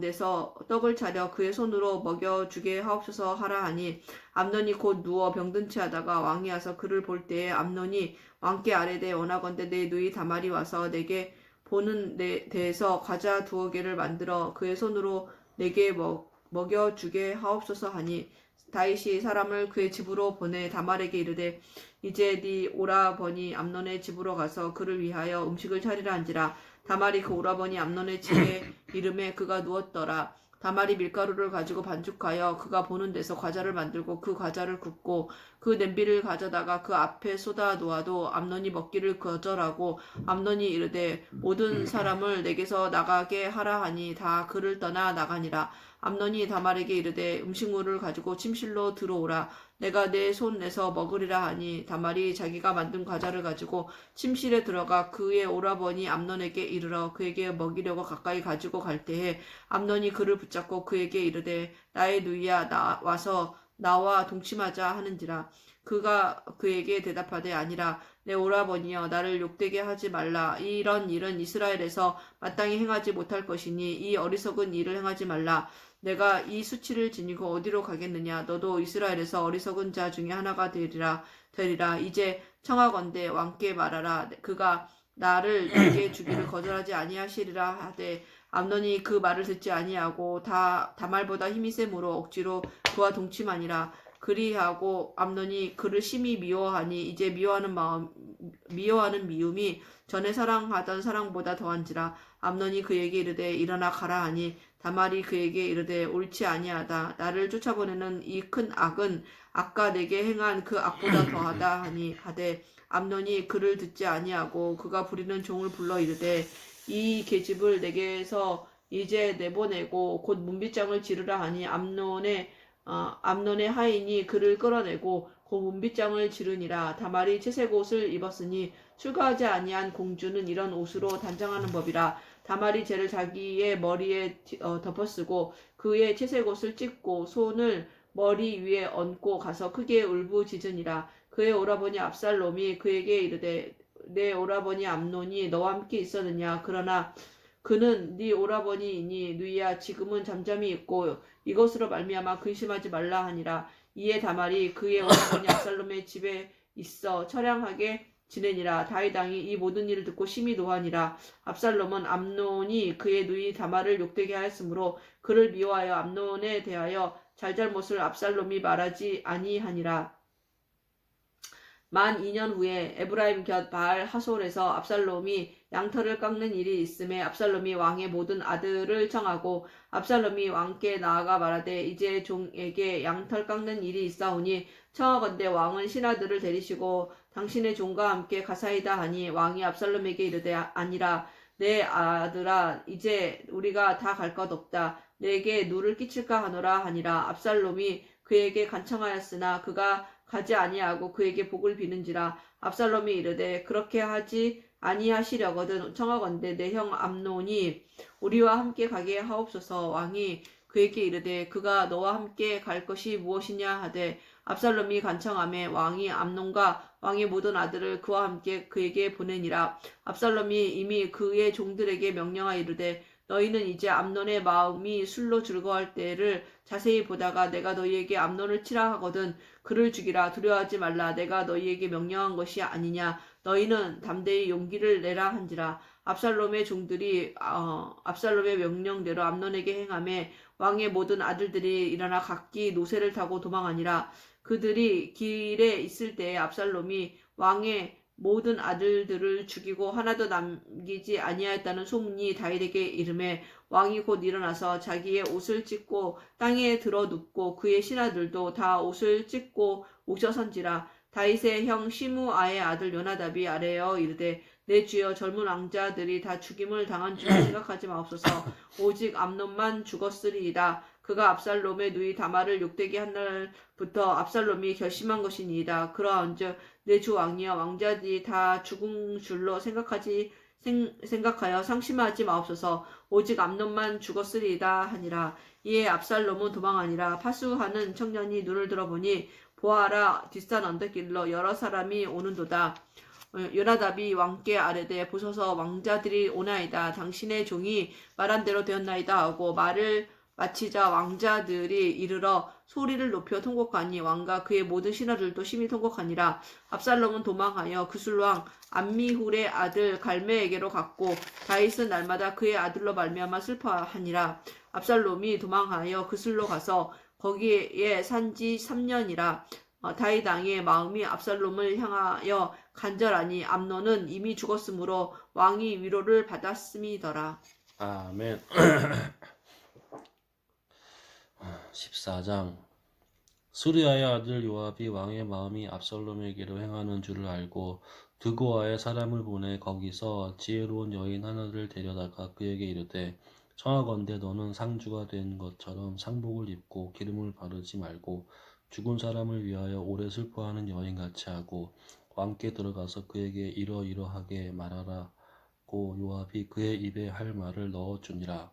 데서 떡을 차려 그의 손으로 먹여주게 하옵소서 하라 하니 암논이 곧 누워 병든 채 하다가 왕이 와서 그를 볼 때에 암논이 왕께 아뢰되 원하건대 내 누이 다말이 와서 내게 보는 데에서 과자 2개를 만들어 그의 손으로 내게 먹여주게 하옵소서 하니 다윗이 사람을 그의 집으로 보내 다말에게 이르되 이제 네 오라버니 암논의 집으로 가서 그를 위하여 음식을 차리라 한지라. 다말이 그 오라버니 암논의 집에 이름에 그가 누웠더라. 다말이 밀가루를 가지고 반죽하여 그가 보는 데서 과자를 만들고 그 과자를 굽고 그 냄비를 가져다가 그 앞에 쏟아 놓아도 암논이 먹기를 거절하고 암논이 이르되 모든 사람을 내게서 나가게 하라 하니 다 그를 떠나 나가니라. 암논이 다말에게 이르되 음식물을 가지고 침실로 들어오라. 내가 내 손에서 먹으리라 하니 다말이 자기가 만든 과자를 가지고 침실에 들어가 그의 오라버니 암논에게 이르러 그에게 먹이려고 가까이 가지고 갈 때에 암논이 그를 붙잡고 그에게 이르되 나의 누이야 와서 나와 동침하자 하는지라. 그가 그에게 대답하되 아니라 내 오라버니여 나를 욕되게 하지 말라. 이런 일은 이스라엘에서 마땅히 행하지 못할 것이니 이 어리석은 일을 행하지 말라. 내가 이 수치를 지니고 어디로 가겠느냐. 너도 이스라엘에서 어리석은 자 중에 하나가 되리라. 이제 청하건대 왕께 말하라. 그가 나를 내게 주기를 거절하지 아니하시리라 하되 암논이 그 말을 듣지 아니하고 다말보다 힘이 세므로 억지로 그와 동침하니라. 그리하고 암논이 그를 심히 미워하니 이제 미워하는 미움이 전에 사랑하던 사랑보다 더한지라. 암논이 그에게 이르되 일어나 가라 하니 다말이 그에게 이르되 옳지 아니하다. 나를 쫓아보내는 이 큰 악은 아까 내게 행한 그 악보다 더하다 하니 하되 암논이 그를 듣지 아니하고 그가 부리는 종을 불러 이르되 이 계집을 내게서 이제 내보내고 곧 문빗장을 지르라 하니 암논의 하인이 그를 끌어내고 곧 문빗장을 지르니라. 다말이 채색 옷을 입었으니 출가하지 아니한 공주는 이런 옷으로 단장하는 법이라. 다말이 죄를 자기의 머리에 덮어쓰고 그의 채색 옷을 찢고 손을 머리 위에 얹고 가서 크게 울부짖으니라. 그의 오라버니 압살롬이 그에게 이르되 내 오라버니 암논이 너와 함께 있었느냐. 그러나 그는 네 오라버니이니 누이야 지금은 잠잠히 있고 이것으로 말미암아 근심하지 말라 하니라. 이에 다말이 그의 오라버니 압살롬의 집에 있어 처량하게 지내니라. 다윗 왕이 이 모든 일을 듣고 심히 노하니라. 압살롬은 암논이 그의 누이 다말을 욕되게 하였으므로 그를 미워하여 암논에 대하여 잘잘못을 압살롬이 말하지 아니하니라. 만 2년 후에 에브라임 곁 바알 하솔에서 압살롬이 양털을 깎는 일이 있음에 압살롬이 왕의 모든 아들을 청하고 압살롬이 왕께 나아가 말하되 이제 종에게 양털 깎는 일이 있사오니 청하건대 왕은 신하들을 데리시고 당신의 종과 함께 가사이다 하니 왕이 압살롬에게 이르되 아니라 내 아들아 이제 우리가 다 갈 것 없다 내게 누를 끼칠까 하노라 하니라. 압살롬이 그에게 간청하였으나 그가 가지 아니하고 그에게 복을 비는지라. 압살롬이 이르되 그렇게 하지 아니하시려거든 청하건대 내 형 암논이 우리와 함께 가게 하옵소서. 왕이 그에게 이르되 그가 너와 함께 갈 것이 무엇이냐 하되 압살롬이 간청하매 왕이 암논과 왕의 모든 아들을 그와 함께 그에게 보내니라. 압살롬이 이미 그의 종들에게 명령하 이르되 너희는 이제 암논의 마음이 술로 즐거워할 때를 자세히 보다가 내가 너희에게 암논을 치라 하거든 그를 죽이라. 두려워하지 말라. 내가 너희에게 명령한 것이 아니냐. 너희는 담대히 용기를 내라 한지라. 압살롬의 종들이 압살롬의 명령대로 암논에게 행하매 왕의 모든 아들들이 일어나 각기 노새를 타고 도망하니라. 그들이 길에 있을 때에 압살롬이 왕의 모든 아들들을 죽이고 하나도 남기지 아니하였다는 소문이 다윗에게 이르매 왕이 곧 일어나서 자기의 옷을 찢고 땅에 들어 눕고 그의 신하들도 다 옷을 찢고 옥셔선지라. 다윗의 형 시므아의 아들 요나답이 아뢰어 이르되 내 주여 젊은 왕자들이 다 죽임을 당한 줄을 생각하지 마옵소서. 오직 암논만 죽었으리이다. 그가 압살롬의 누이 다말을 욕되게 한 날부터 압살롬이 결심한 것이니이다. 그러한즉 내 주 왕이여 왕자들이 다 죽은 줄로 생각하여 상심하지 마옵소서. 오직 암논만 죽었으리이다 하니라. 이에 압살롬은 도망하니라. 파수하는 청년이 눈을 들어보니 보아라 뒷산 언덕길로 여러 사람이 오는도다. 요나답이 왕께 아뢰되 보소서 왕자들이 오나이다. 당신의 종이 말한 대로 되었나이다 하고 말을 마치자 왕자들이 이르러 소리를 높여 통곡하니 왕과 그의 모든 신하들도 심히 통곡하니라. 압살롬은 도망하여 그술왕 암미훌의 아들 갈메에게로 갔고 다윗은 날마다 그의 아들로 말미암아 슬퍼하니라. 압살롬이 도망하여 그술로 가서 거기에 산지 3년이라. 다윗 왕의 마음이 압살롬을 향하여 간절하니 암논은 이미 죽었으므로 왕이 위로를 받았음이더라. 아멘. 14장 수리아의 아들 요압이 왕의 마음이 압살롬에게로 행하는 줄을 알고 드고아의 사람을 보내 거기서 지혜로운 여인 하나를 데려다가 그에게 이르되 청하건대 너는 상주가 된 것처럼 상복을 입고 기름을 바르지 말고 죽은 사람을 위하여 오래 슬퍼하는 여인같이 하고 왕께 들어가서 그에게 이러이러하게 말하라고 요압이 그의 입에 할 말을 넣어주니라.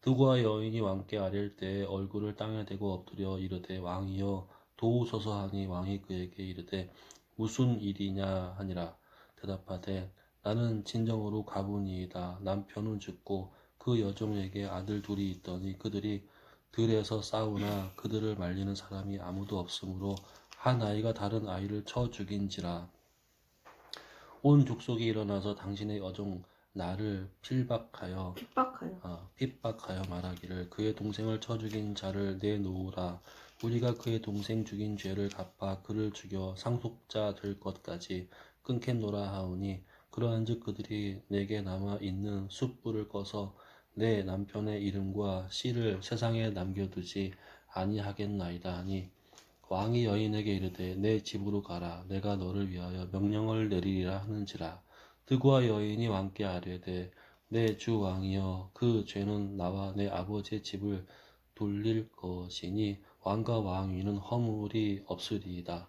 드고아 여인이 왕께 아뢰일 때에 얼굴을 땅에 대고 엎드려 이르되 왕이여 도우소서 하니 왕이 그에게 이르되 무슨 일이냐 하니라. 대답하되 나는 진정으로 가보니이다. 남편은 죽고 그 여종에게 아들 둘이 있더니 그들이 들에서 싸우나 그들을 말리는 사람이 아무도 없으므로 한 아이가 다른 아이를 쳐 죽인지라. 온 족속이 일어나서 당신의 여종 나를 핍박하여 말하기를 그의 동생을 쳐 죽인 자를 내놓으라. 우리가 그의 동생 죽인 죄를 갚아 그를 죽여 상속자 될 것까지 끊겠노라 하오니 그러한즉 그들이 내게 남아 있는 숯불을 꺼서 내 남편의 이름과 씨를 세상에 남겨두지 아니하겠나이다 하니 왕이 여인에게 이르되 내 집으로 가라. 내가 너를 위하여 명령을 내리리라 하는지라. 드고아 여인이 왕께 아뢰되 내 주 왕이여 그 죄는 나와 내 아버지의 집을 돌릴 것이니 왕과 왕위는 허물이 없으리이다.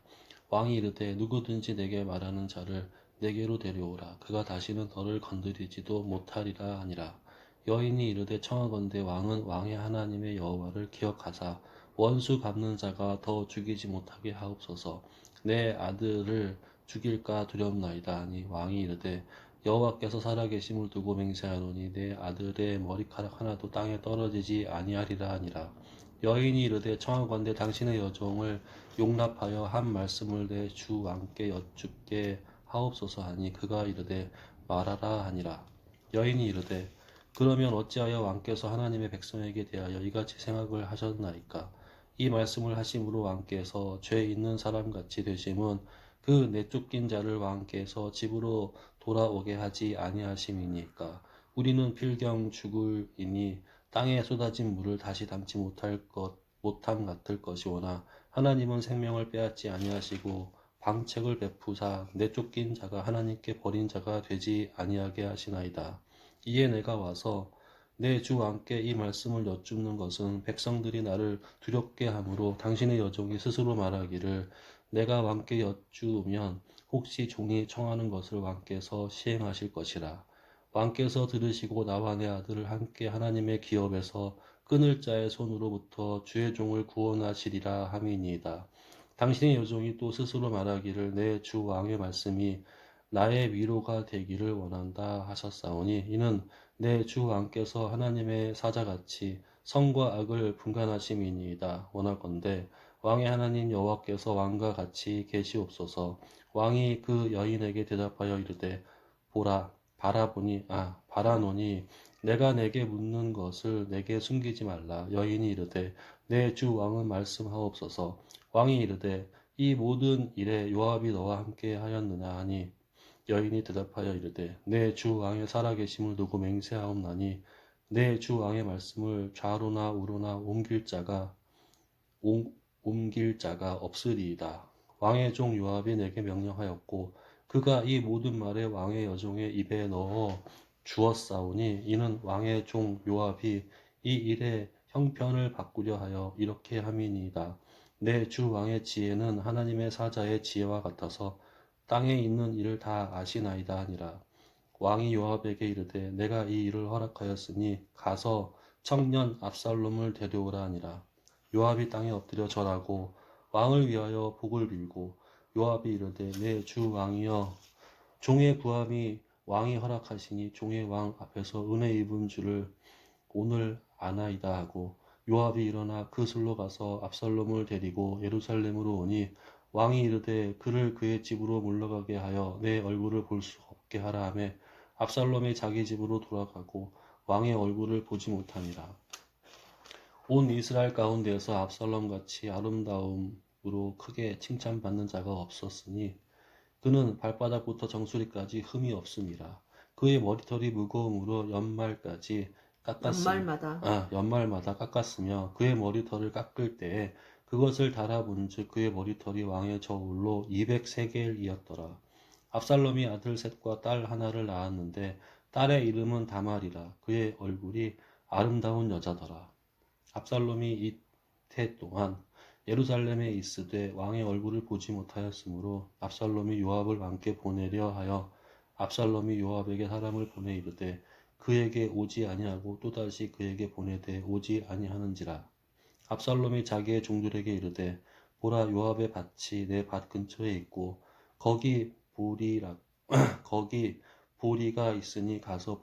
왕이 이르되 누구든지 내게 말하는 자를 내게로 데려오라. 그가 다시는 너를 건드리지도 못하리라 하니라. 여인이 이르되 청하건대 왕은 왕의 하나님의 여호와를 기억하사 원수 갚는 자가 더 죽이지 못하게 하옵소서. 내 아들을 죽일까 두렵나이다 하니 왕이 이르되 여호와께서 살아계심을 두고 맹세하노니 내 아들의 머리카락 하나도 땅에 떨어지지 아니하리라 하니라. 여인이 이르되 청하건대 당신의 여종을 용납하여 한 말씀을 내 주 왕께 여쭙게 하옵소서 하니 그가 이르되 말하라 하니라. 여인이 이르되 그러면 어찌하여 왕께서 하나님의 백성에게 대하여 이같이 생각을 하셨나이까? 이 말씀을 하심으로 왕께서 죄 있는 사람같이 되심은 그 내쫓긴 자를 왕께서 집으로 돌아오게 하지 아니하심이니까. 우리는 필경 죽을이니 땅에 쏟아진 물을 다시 담지 못함 같을 것이오나 하나님은 생명을 빼앗지 아니하시고 방책을 베푸사 내쫓긴 자가 하나님께 버린 자가 되지 아니하게 하시나이다. 이에 내가 와서 내 주 왕께 이 말씀을 여쭙는 것은 백성들이 나를 두렵게 하므로 당신의 여종이 스스로 말하기를 내가 왕께 여쭈면 혹시 종이 청하는 것을 왕께서 시행하실 것이라. 왕께서 들으시고 나와 내 아들을 함께 하나님의 기업에서 끊을 자의 손으로부터 주의 종을 구원하시리라 함이니이다. 당신의 여종이 또 스스로 말하기를 내 주 왕의 말씀이 나의 위로가 되기를 원한다 하셨사오니 이는 내 주 왕께서 하나님의 사자같이 선과 악을 분간하심이니이다. 원하건대 왕의 하나님 여호와께서 왕과 같이 계시옵소서. 왕이 그 여인에게 대답하여 이르되 보라 바라노니 내가 내게 묻는 것을 내게 숨기지 말라. 여인이 이르되 내 주 왕은 말씀하옵소서. 왕이 이르되 이 모든 일에 요압이 너와 함께 하였느냐 하니 여인이 대답하여 이르되 내 주 왕의 살아계심을 두고 맹세하옵나니 내 주 왕의 말씀을 좌로나 우로나 옮길 자가 없으리이다. 왕의 종 요압이 내게 명령하였고 그가 이 모든 말에 왕의 여종의 입에 넣어 주었사오니 이는 왕의 종 요압이 이 일에 형편을 바꾸려 하여 이렇게 함이니이다. 내 주 왕의 지혜는 하나님의 사자의 지혜와 같아서 땅에 있는 일을 다 아시나이다 하니라. 왕이 요압에게 이르되 내가 이 일을 허락하였으니 가서 청년 압살롬을 데려오라 하니라. 요압이 땅에 엎드려 절하고 왕을 위하여 복을 빌고 요압이 이르되 내 주 왕이여 종의 구함이 왕이 허락하시니 종의 왕 앞에서 은혜 입은 줄을 오늘 아나이다 하고 요압이 일어나 그 술로 가서 압살롬을 데리고 예루살렘으로 오니 왕이 이르되 그를 그의 집으로 물러가게 하여 내 얼굴을 볼 수 없게 하라 하며 압살롬이 자기 집으로 돌아가고 왕의 얼굴을 보지 못하니라. 온 이스라엘 가운데에서 압살롬같이 아름다움으로 크게 칭찬받는 자가 없었으니 그는 발바닥부터 정수리까지 흠이 없음이라. 그의 머리털이 무거움으로 연말마다 깎았으며 그의 머리털을 깎을 때에 그것을 달아본즉 그의 머리털이 왕의 저울로 200세겔이었더라. 압살롬이 아들 셋과 딸 하나를 낳았는데 딸의 이름은 다말이라. 그의 얼굴이 아름다운 여자더라. 압살롬이 이태 동안 예루살렘에 있으되 왕의 얼굴을 보지 못하였으므로 압살롬이 요압을 왕께 보내려 하여 압살롬이 요압에게 사람을 보내 이르되 그에게 오지 아니하고 또다시 그에게 보내되 오지 아니하는지라. 압살롬이 자기의 종들에게 이르되 보라 요압의 밭이 내 밭 근처에 있고 거기 보리가 있으니 가서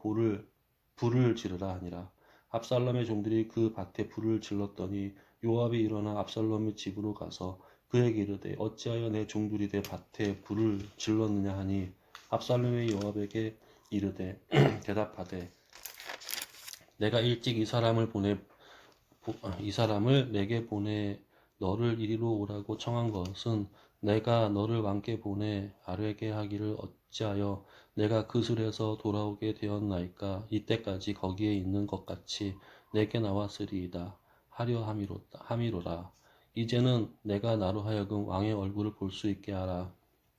불을 지르라 하니라. 압살롬의 종들이 그 밭에 불을 질렀더니 요압이 일어나 압살롬의 집으로 가서 그에게 이르되 어찌하여 내 종들이 내 밭에 불을 질렀느냐 하니 압살롬이 요압에게 이르되 대답하되 내가 일찍 이 사람을 내게 보내 너를 이리로 오라고 청한 것은 내가 너를 왕께 보내 아뢰게 하기를 어찌하여 내가 그술에서 돌아오게 되었나이까. 이때까지 거기에 있는 것 같이 내게 나왔으리이다 하려 함이로라. 이제는 내가 나로 하여금 왕의 얼굴을 볼 수 있게 하라.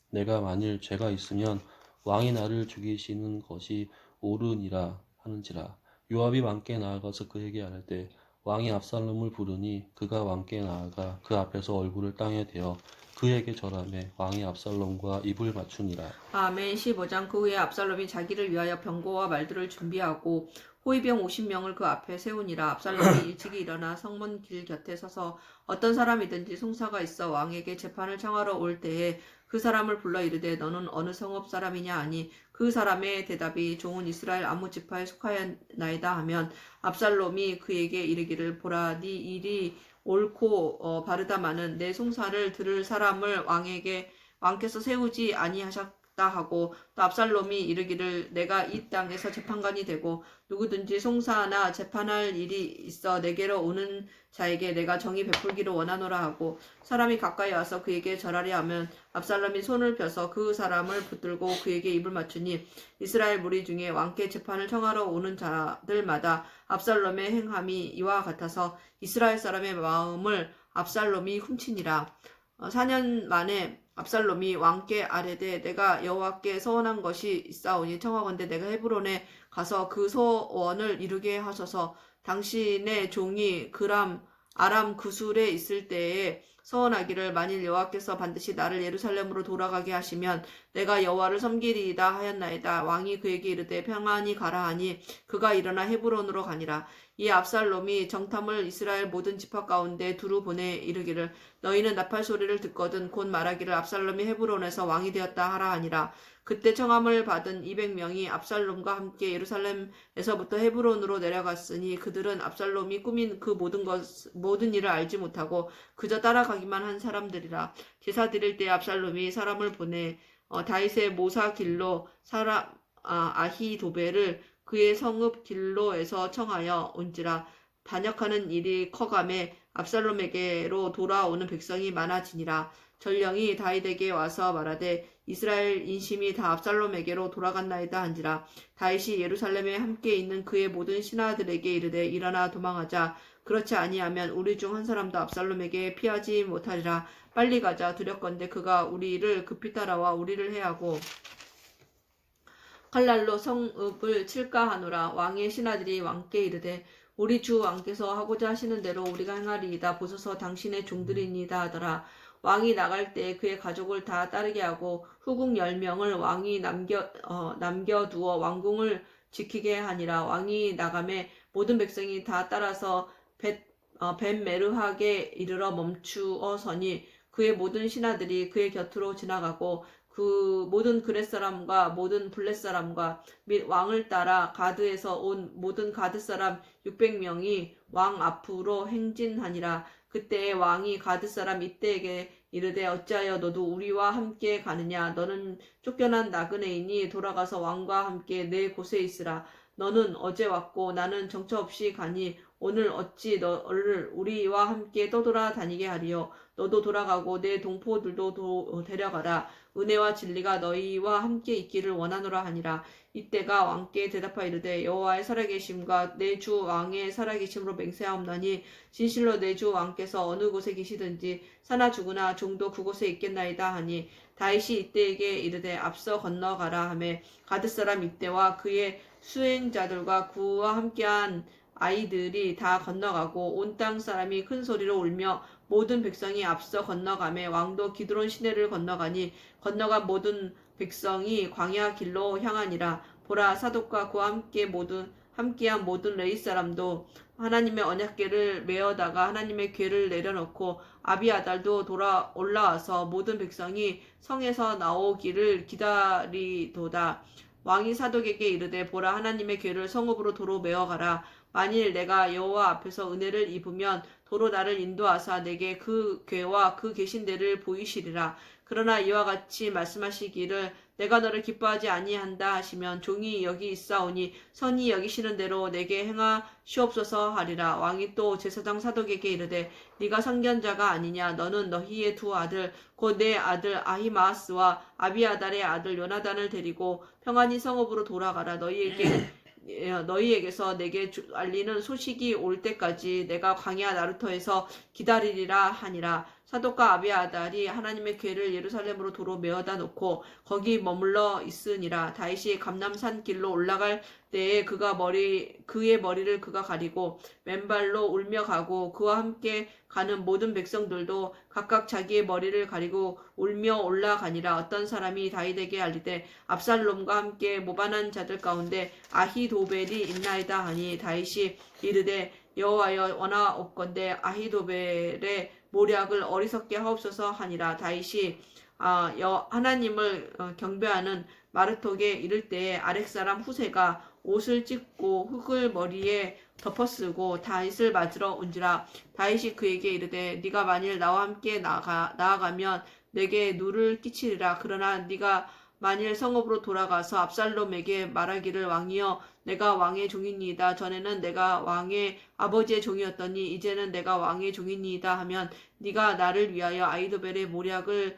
내가 만일 죄가 있으면 왕이 나를 죽이시는 것이 옳으니라 하는지라. 요압이 왕께 나아가서 그에게 아뢰되 왕이 압살롬을 부르니 그가 왕께 나아가 그 앞에서 얼굴을 땅에 대어 그에게 절하며 왕이 압살롬과 입을 맞추니라. 아멘. 15장. 그 후에 압살롬이 자기를 위하여 병거와 말들을 준비하고 호위병 50명을 그 앞에 세우니라. 압살롬이 일찍이 일어나 성문 길 곁에 서서 어떤 사람이든지 송사가 있어 왕에게 재판을 청하러 올 때에 그 사람을 불러 이르되 너는 어느 성읍 사람이냐 하니 그 사람의 대답이 종은 이스라엘 아무 지파에 속하였나이다 하면 압살롬이 그에게 이르기를 보라 네 일이 옳고 바르다마는 내 송사를 들을 사람을 왕께서 세우지 하겠다 하고 또 압살롬이 이르기를 내가 이 땅에서 재판관이 되고 누구든지 송사나 재판할 일이 있어 내게로 오는 자에게 내가 정의 베풀기를 원하노라 하고 사람이 가까이 와서 그에게 절하려 하면 압살롬이 손을 펴서 그 사람을 붙들고 그에게 입을 맞추니 이스라엘 무리 중에 왕께 재판을 청하러 오는 자들마다 압살롬의 행함이 이와 같아서 이스라엘 사람의 마음을 압살롬이 훔치니라. 4년 만에 압살롬이 왕께 아뢰되 내가 여호와께 서원한 것이 있사오니 청하건대 내가 헤브론에 가서 그 소원을 이루게 하소서. 당신의 종이 아람 구술에 있을 때에 서원하기를 만일 여호와께서 반드시 나를 예루살렘으로 돌아가게 하시면 내가 여호와를 섬기리이다 하였나이다. 왕이 그에게 이르되 평안히 가라 하니 그가 일어나 헤브론으로 가니라. 이 압살롬이 정탐을 이스라엘 모든 지파 가운데 두루 보내 이르기를 너희는 나팔 소리를 듣거든 곧 말하기를 압살롬이 헤브론에서 왕이 되었다 하라 하니라. 그때 청함을 받은 200명이 압살롬과 함께 예루살렘에서부터 헤브론으로 내려갔으니 그들은 압살롬이 꾸민 그 모든 일을 알지 못하고 그저 따라가기만 한 사람들이라. 제사 드릴 때 압살롬이 사람을 보내 다윗의 모사 길로 아히도벨을 그의 성읍 길로에서 청하여 온지라. 반역하는 일이 커감에 압살롬에게로 돌아오는 백성이 많아지니라. 전령이 다윗에게 와서 말하되 이스라엘 인심이 다 압살롬에게로 돌아갔나이다 한지라. 다윗이 예루살렘에 함께 있는 그의 모든 신하들에게 이르되 일어나 도망하자. 그렇지 아니하면 우리 중 한 사람도 압살롬에게 피하지 못하리라. 빨리 가자. 두렵건대 그가 우리를 급히 따라와 우리를 해하고 칼날로 성읍을 칠까 하노라. 왕의 신하들이 왕께 이르되 우리 주 왕께서 하고자 하시는 대로 우리가 행하리이다. 보소서 당신의 종들이니이다 하더라. 왕이 나갈 때 그의 가족을 다 따르게 하고 후궁 10명을 왕이 남겨두어 왕궁을 지키게 하니라. 왕이 나가매 모든 백성이 다 따라서 벳메르하게 이르러 멈추어 서니 그의 모든 신하들이 그의 곁으로 지나가고 그 모든 그렛 사람과 모든 블렛 사람과 및 왕을 따라 가드에서 온 모든 가드 사람 600명이 왕 앞으로 행진하니라. 그때 왕이 가드 사람 이때에게 이르되 어찌하여 너도 우리와 함께 가느냐. 너는 쫓겨난 나그네이니 돌아가서 왕과 함께 내 곳에 있으라. 너는 어제 왔고 나는 정처 없이 가니 오늘 어찌 너를 우리와 함께 떠돌아 다니게 하리요. 너도 돌아가고 내 동포들도 데려가라. 은혜와 진리가 너희와 함께 있기를 원하노라 하니라. 이때가 왕께 대답하여 이르되 여호와의 살아계심과 내 주 왕의 살아계심으로 맹세하옵나니 진실로 내 주 왕께서 어느 곳에 계시든지 사나 죽으나 종도 그곳에 있겠나이다 하니 다윗이 이때에게 이르되 앞서 건너가라 하매 가드 사람 이때와 그의 수행자들과 그와 함께한 아이들이 다 건너가고 온 땅 사람이 큰 소리로 울며 모든 백성이 앞서 건너가매 왕도 기드론 시내를 건너가니 건너간 모든 백성이 광야 길로 향하니라. 보라 사독과 그와 함께한 모든 레위 사람도 하나님의 언약궤를 메어다가 하나님의 궤를 내려놓고 아비아달도 올라와서 모든 백성이 성에서 나오기를 기다리도다. 왕이 사독에게 이르되 보라 하나님의 궤를 성읍으로 도로 메어가라. 만일 내가 여호와 앞에서 은혜를 입으면 도로 나를 인도하사 내게 그 궤와 그 계신 데를 보이시리라. 그러나 이와 같이 말씀하시기를 내가 너를 기뻐하지 아니한다 하시면 종이 여기 있사오니 선히 여기시는 대로 내게 행하시옵소서 하리라. 왕이 또 제사장 사독에게 이르되 네가 선견자가 아니냐. 너는 너희의 두 아들 곧 내 아들 아히마아스와 아비아달의 아들 요나단을 데리고 평안히 성읍으로 돌아가라. 너희에게서 내게 알리는 소식이 올 때까지 내가 광야 나루터에서 기다리리라 하니라. 사독과 아비아달이 하나님의 궤를 예루살렘으로 도로 메어다 놓고 거기 머물러 있으니라. 다윗이 감람산 길로 올라갈 때에 그의 머리를 그가 가리고 맨발로 울며 가고 그와 함께 가는 모든 백성들도 각각 자기의 머리를 가리고 울며 올라가니라. 어떤 사람이 다윗에게 알리되 압살롬과 함께 모반한 자들 가운데 아히도벨이 있나이다 하니 다윗이 이르되 여호와여 원하옵건대 아히도벨의 모략을 어리석게 하옵소서 하니라. 다윗이 하나님을 경배하는 마르톡에 이를 때에 아렉 사람 후세가 옷을 찢고 흙을 머리에 덮어쓰고 다윗을 맞으러 온지라. 다윗이 그에게 이르되 네가 만일 나와 함께 나아가면 내게 누를 끼치리라. 그러나 네가 만일 성읍으로 돌아가서 압살롬에게 말하기를 왕이여 내가 왕의 종이니이다. 전에는 내가 왕의 아버지의 종이었더니 이제는 내가 왕의 종이니이다 하면 네가 나를 위하여 아히도벨의 모략을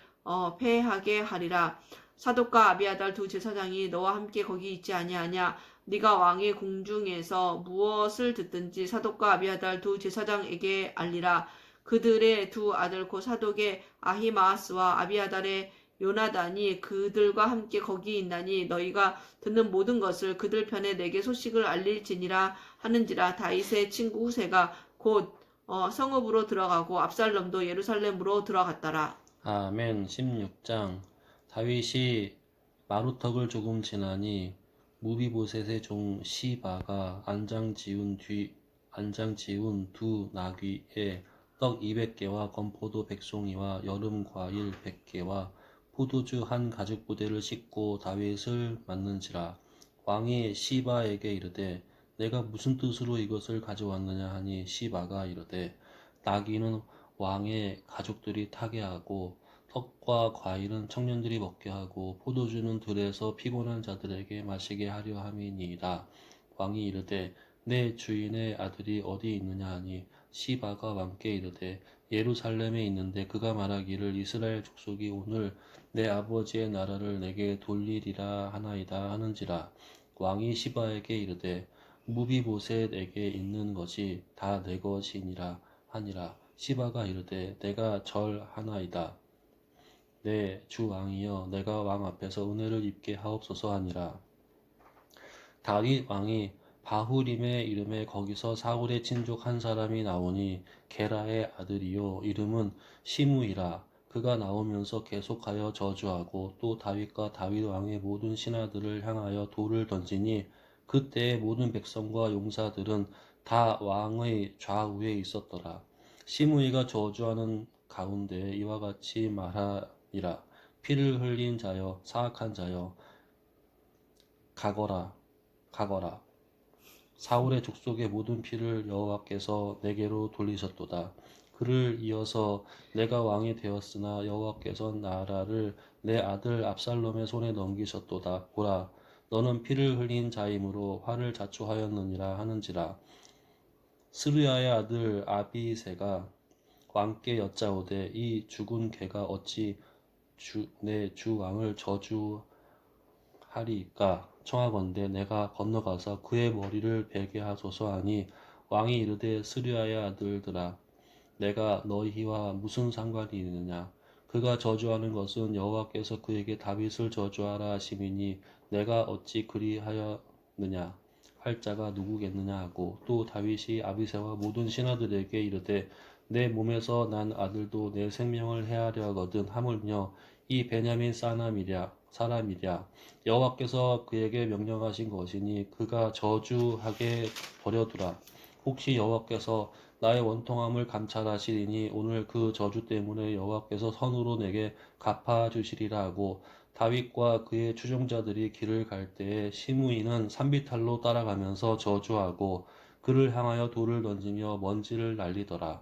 패하게 하리라. 사독과 아비아달 두 제사장이 너와 함께 거기 있지 아니하냐? 네가 왕의 궁중에서 무엇을 듣든지 사독과 아비아달 두 제사장에게 알리라. 그들의 두 아들 곧 사독의 아히마아스와 아비아달의 요나단이 그들과 함께 거기 있나니 너희가 듣는 모든 것을 그들 편에 내게 소식을 알릴지니라 하는지라. 다윗의 친구 후세가 곧 성읍으로 들어가고 압살롬도 예루살렘으로 들어갔더라. 아멘. 16장. 다윗이 마루턱을 조금 지나니 무비보셋의 종 시바가 안장 지운 두 나귀에 떡 200개와 건포도 100송이와 여름 과일 100개와 포도주 한 가죽 부대를 싣고 다윗을 맞는지라. 왕이 시바에게 이르되 내가 무슨 뜻으로 이것을 가져왔느냐 하니 시바가 이르되 나귀는 왕의 가족들이 타게 하고 떡과 과일은 청년들이 먹게 하고 포도주는 들에서 피곤한 자들에게 마시게 하려 함이니이다. 왕이 이르되 내 주인의 아들이 어디 있느냐 하니 시바가 왕께 이르되 예루살렘에 있는데 그가 말하기를 이스라엘 족속이 오늘 내 아버지의 나라를 내게 돌리리라 하나이다 하는지라. 왕이 시바에게 이르되 무비보셋에게 있는 것이 다 내 것이니라 하니라. 시바가 이르되 내가 절하나이다. 내 주 왕이여 내가 왕 앞에서 은혜를 입게 하옵소서 하니라. 다윗 왕이 바후림의 이름에 거기서 사울의 친족 한 사람이 나오니 게라의 아들이요 이름은 시므이라. 그가 나오면서 계속하여 저주하고 또 다윗과 다윗 왕의 모든 신하들을 향하여 돌을 던지니 그때의 모든 백성과 용사들은 다 왕의 좌우에 있었더라. 시므이가 저주하는 가운데 이와 같이 말하니라. 피를 흘린 자여 사악한 자여 가거라 가거라. 사울의 족속의 모든 피를 여호와께서 내게로 돌리셨도다. 그를 이어서 내가 왕이 되었으나 여호와께서 나라를 내 아들 압살롬의 손에 넘기셨도다. 보라, 너는 피를 흘린 자이므로 화를 자초하였느니라 하는지라. 스루야의 아들 아비새가 왕께 여짜오되 이 죽은 개가 어찌 내 주 왕을 저주하리이까? 청하건대 내가 건너가서 그의 머리를 베게 하소서 하니 왕이 이르되 스루야의 아들들아 내가 너희와 무슨 상관이 있느냐? 그가 저주하는 것은 여호와께서 그에게 다윗을 저주하라 하심이니 내가 어찌 그리하였느냐 할 자가 누구겠느냐 하고 또 다윗이 아비새와 모든 신하들에게 이르되 내 몸에서 난 아들도 내 생명을 해하려 하거든 하물며 이 베냐민 사람이랴 여호와께서 그에게 명령하신 것이니 그가 저주하게 버려두라. 혹시 여호와께서 나의 원통함을 감찰하시리니 오늘 그 저주 때문에 여호와께서 선으로 내게 갚아주시리라 하고 다윗과 그의 추종자들이 길을 갈 때에 시므이는 산비탈로 따라가면서 저주하고 그를 향하여 돌을 던지며 먼지를 날리더라.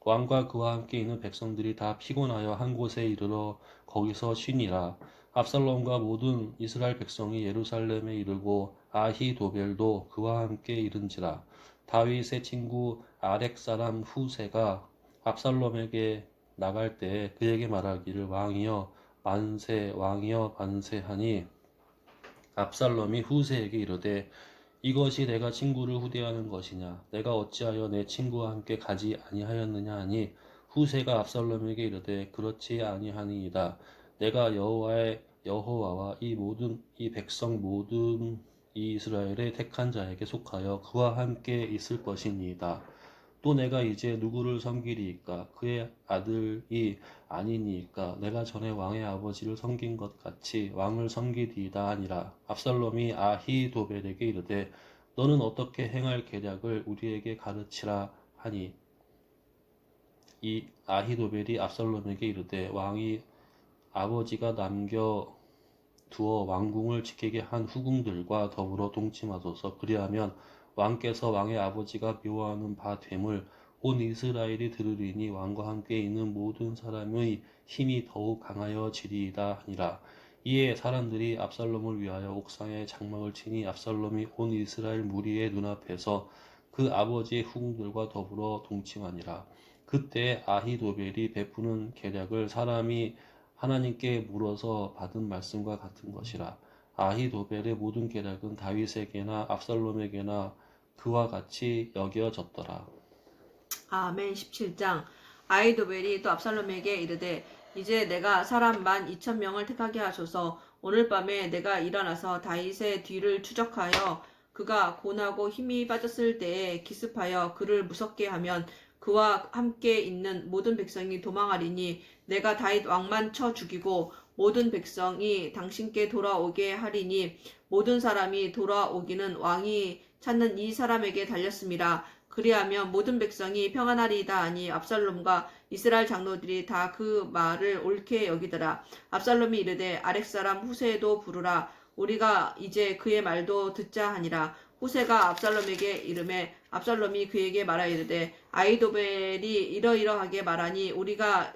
왕과 그와 함께 있는 백성들이 다 피곤하여 한 곳에 이르러 거기서 쉬니라. 압살롬과 모든 이스라엘 백성이 예루살렘에 이르고 아히도벨도 그와 함께 이른지라. 다윗의 친구 아렉 사람 후세가 압살롬에게 나갈 때에 그에게 말하기를 왕이여 만세 왕이여 만세하니 압살롬이 후세에게 이르되 이것이 내가 친구를 후대하는 것이냐 내가 어찌하여 내 친구와 함께 가지 아니하였느냐 하니 후세가 압살롬에게 이르되 그렇지 아니하니이다. 내가 여호와와 이 백성 모든 이 이스라엘의 택한 자에게 속하여 그와 함께 있을 것이니이다. 또 내가 이제 누구를 섬기리이까? 그의 아들이 아니니이까? 내가 전에 왕의 아버지를 섬긴 것 같이 왕을 섬기리이다 하니라. 압살롬이 아히도벨에게 이르되 너는 어떻게 행할 계략을 우리에게 가르치라 하니 이 아히도벨이 압살롬에게 이르되 왕이 아버지가 남겨 두어 왕궁을 지키게 한 후궁들과 더불어 동침하소서. 그리하면 왕께서 왕의 아버지가 묘하는 바 됨을 온 이스라엘이 들으리니 왕과 함께 있는 모든 사람의 힘이 더욱 강하여지리이다 하니라. 이에 사람들이 압살롬을 위하여 옥상에 장막을 치니 압살롬이 온 이스라엘 무리의 눈앞에서 그 아버지의 후궁들과 더불어 동침하니라. 그때 아히도벨이 베푸는 계략을 사람이 하나님께 물어서 받은 말씀과 같은 것이라. 아히도벨의 모든 계략은 다윗에게나 압살롬에게나 그와 같이 여겨졌더라. 아멘. 17장. 아히도벨이 또 압살롬에게 이르되 이제 내가 사람 12,000명을 택하게 하소서. 오늘 밤에 내가 일어나서 다윗의 뒤를 추적하여 그가 곤하고 힘이 빠졌을 때에 기습하여 그를 무섭게 하면 그와 함께 있는 모든 백성이 도망하리니 내가 다윗 왕만 쳐 죽이고 모든 백성이 당신께 돌아오게 하리니 모든 사람이 돌아오기는 왕이 찾는 이 사람에게 달렸습니다. 그리하면 모든 백성이 평안하리이다 하니 압살롬과 이스라엘 장로들이 다 그 말을 옳게 여기더라. 압살롬이 이르되 아렉 사람 후세도 부르라. 우리가 이제 그의 말도 듣자 하니라. 후세가 압살롬에게 이르매 압살롬이 그에게 말하이르되 아히도벨이 이러이러하게 말하니 우리가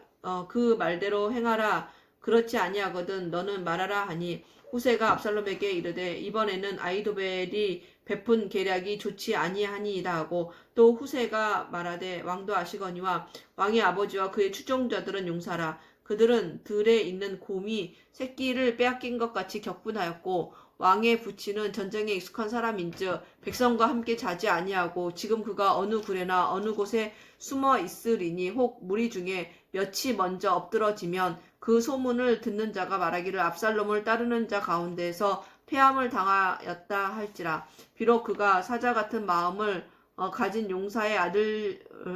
그 말대로 행하라. 그렇지 아니하거든 너는 말하라 하니 후세가 압살롬에게 이르되 이번에는 아히도벨이 베푼 계략이 좋지 아니하니이다 하고 또 후세가 말하되 왕도 아시거니와 왕의 아버지와 그의 추종자들은 용사라. 그들은 들에 있는 곰이 새끼를 빼앗긴 것 같이 격분하였고 왕의 부치는 전쟁에 익숙한 사람인즉 백성과 함께 자지 아니하고 지금 그가 어느 굴에나 어느 곳에 숨어 있으리니 혹 무리 중에 몇이 먼저 엎드러지면 그 소문을 듣는 자가 말하기를 압살롬을 따르는 자 가운데서 패함을 당하였다 할지라. 비록 그가 사자 같은 마음을 가진 용사의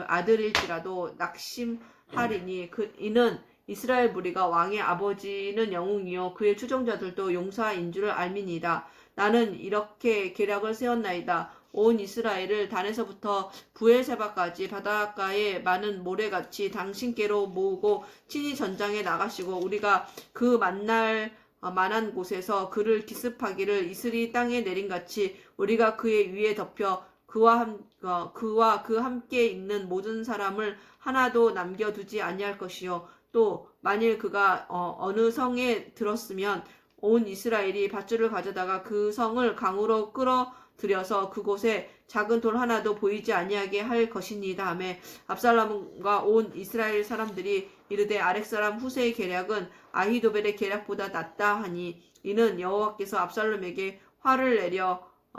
아들일지라도 낙심하리니 이는 이스라엘 무리가 왕의 아버지는 영웅이요 그의 추종자들도 용사인 줄을 알미니이다. 나는 이렇게 계략을 세웠나이다. 온 이스라엘을 단에서부터 부엘세바까지 바닷가에 많은 모래같이 당신께로 모으고 친히 전장에 나가시고 우리가 그 만날 만한 곳에서 그를 기습하기를 이슬이 땅에 내린같이 우리가 그의 위에 덮여 그와 그 함께 있는 모든 사람을 하나도 남겨두지 아니할 것이요 또 만일 그가 어느 성에 들었으면 온 이스라엘이 밧줄을 가져다가 그 성을 강으로 끌어들여서 그곳에 작은 돌 하나도 보이지 아니하게 할 것이니이다 하며 압살롬과 온 이스라엘 사람들이 이르되 아렉 사람 후세의 계략은 아히도벨의 계략보다 낫다 하니 이는 여호와께서 압살롬에게 화를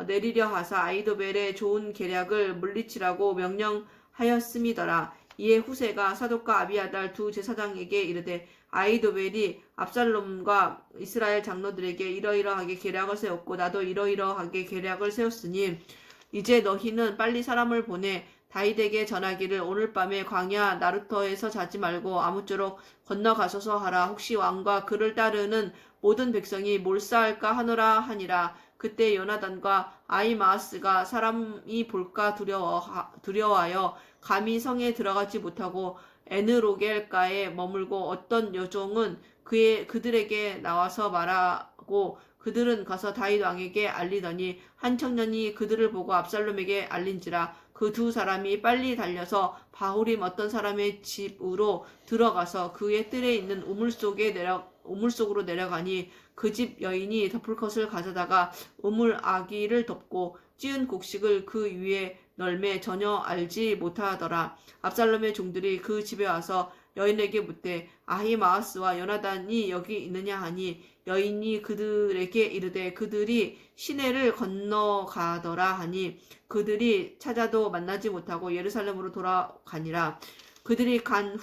내리려 하사 아히도벨의 좋은 계략을 물리치라고 명령하였음이더라. 이에 후세가 사독과 아비아달 두 제사장에게 이르되 아히도벨이 압살롬과 이스라엘 장로들에게 이러이러하게 계략을 세웠고 나도 이러이러하게 계략을 세웠으니 이제 너희는 빨리 사람을 보내 다윗에게 전하기를 오늘 밤에 광야 나루터에서 자지 말고 아무쪼록 건너가소서 하라. 혹시 왕과 그를 따르는 모든 백성이 몰사할까 하노라 하니라. 그때 요나단과 아히마아스가 사람이 볼까 두려워하여 감히 성에 들어가지 못하고 에느로겔가에 머물고 어떤 여종은 그들에게 나와서 말하고 그들은 가서 다윗 왕에게 알리더니 한 청년이 그들을 보고 압살롬에게 알린지라. 그 두 사람이 빨리 달려서 바후림 어떤 사람의 집으로 들어가서 그의 뜰에 있는 우물 속으로 내려가니 그 집 여인이 덮을 것을 가져다가 우물 아기를 덮고 찌은 곡식을 그 위에 널매 전혀 알지 못하더라. 압살롬의 종들이 그 집에 와서 여인에게 묻되 아히마아스와 요나단이 여기 있느냐 하니 여인이 그들에게 이르되 그들이 시내를 건너가더라 하니 그들이 찾아도 만나지 못하고 예루살렘으로 돌아가니라. 그들이 간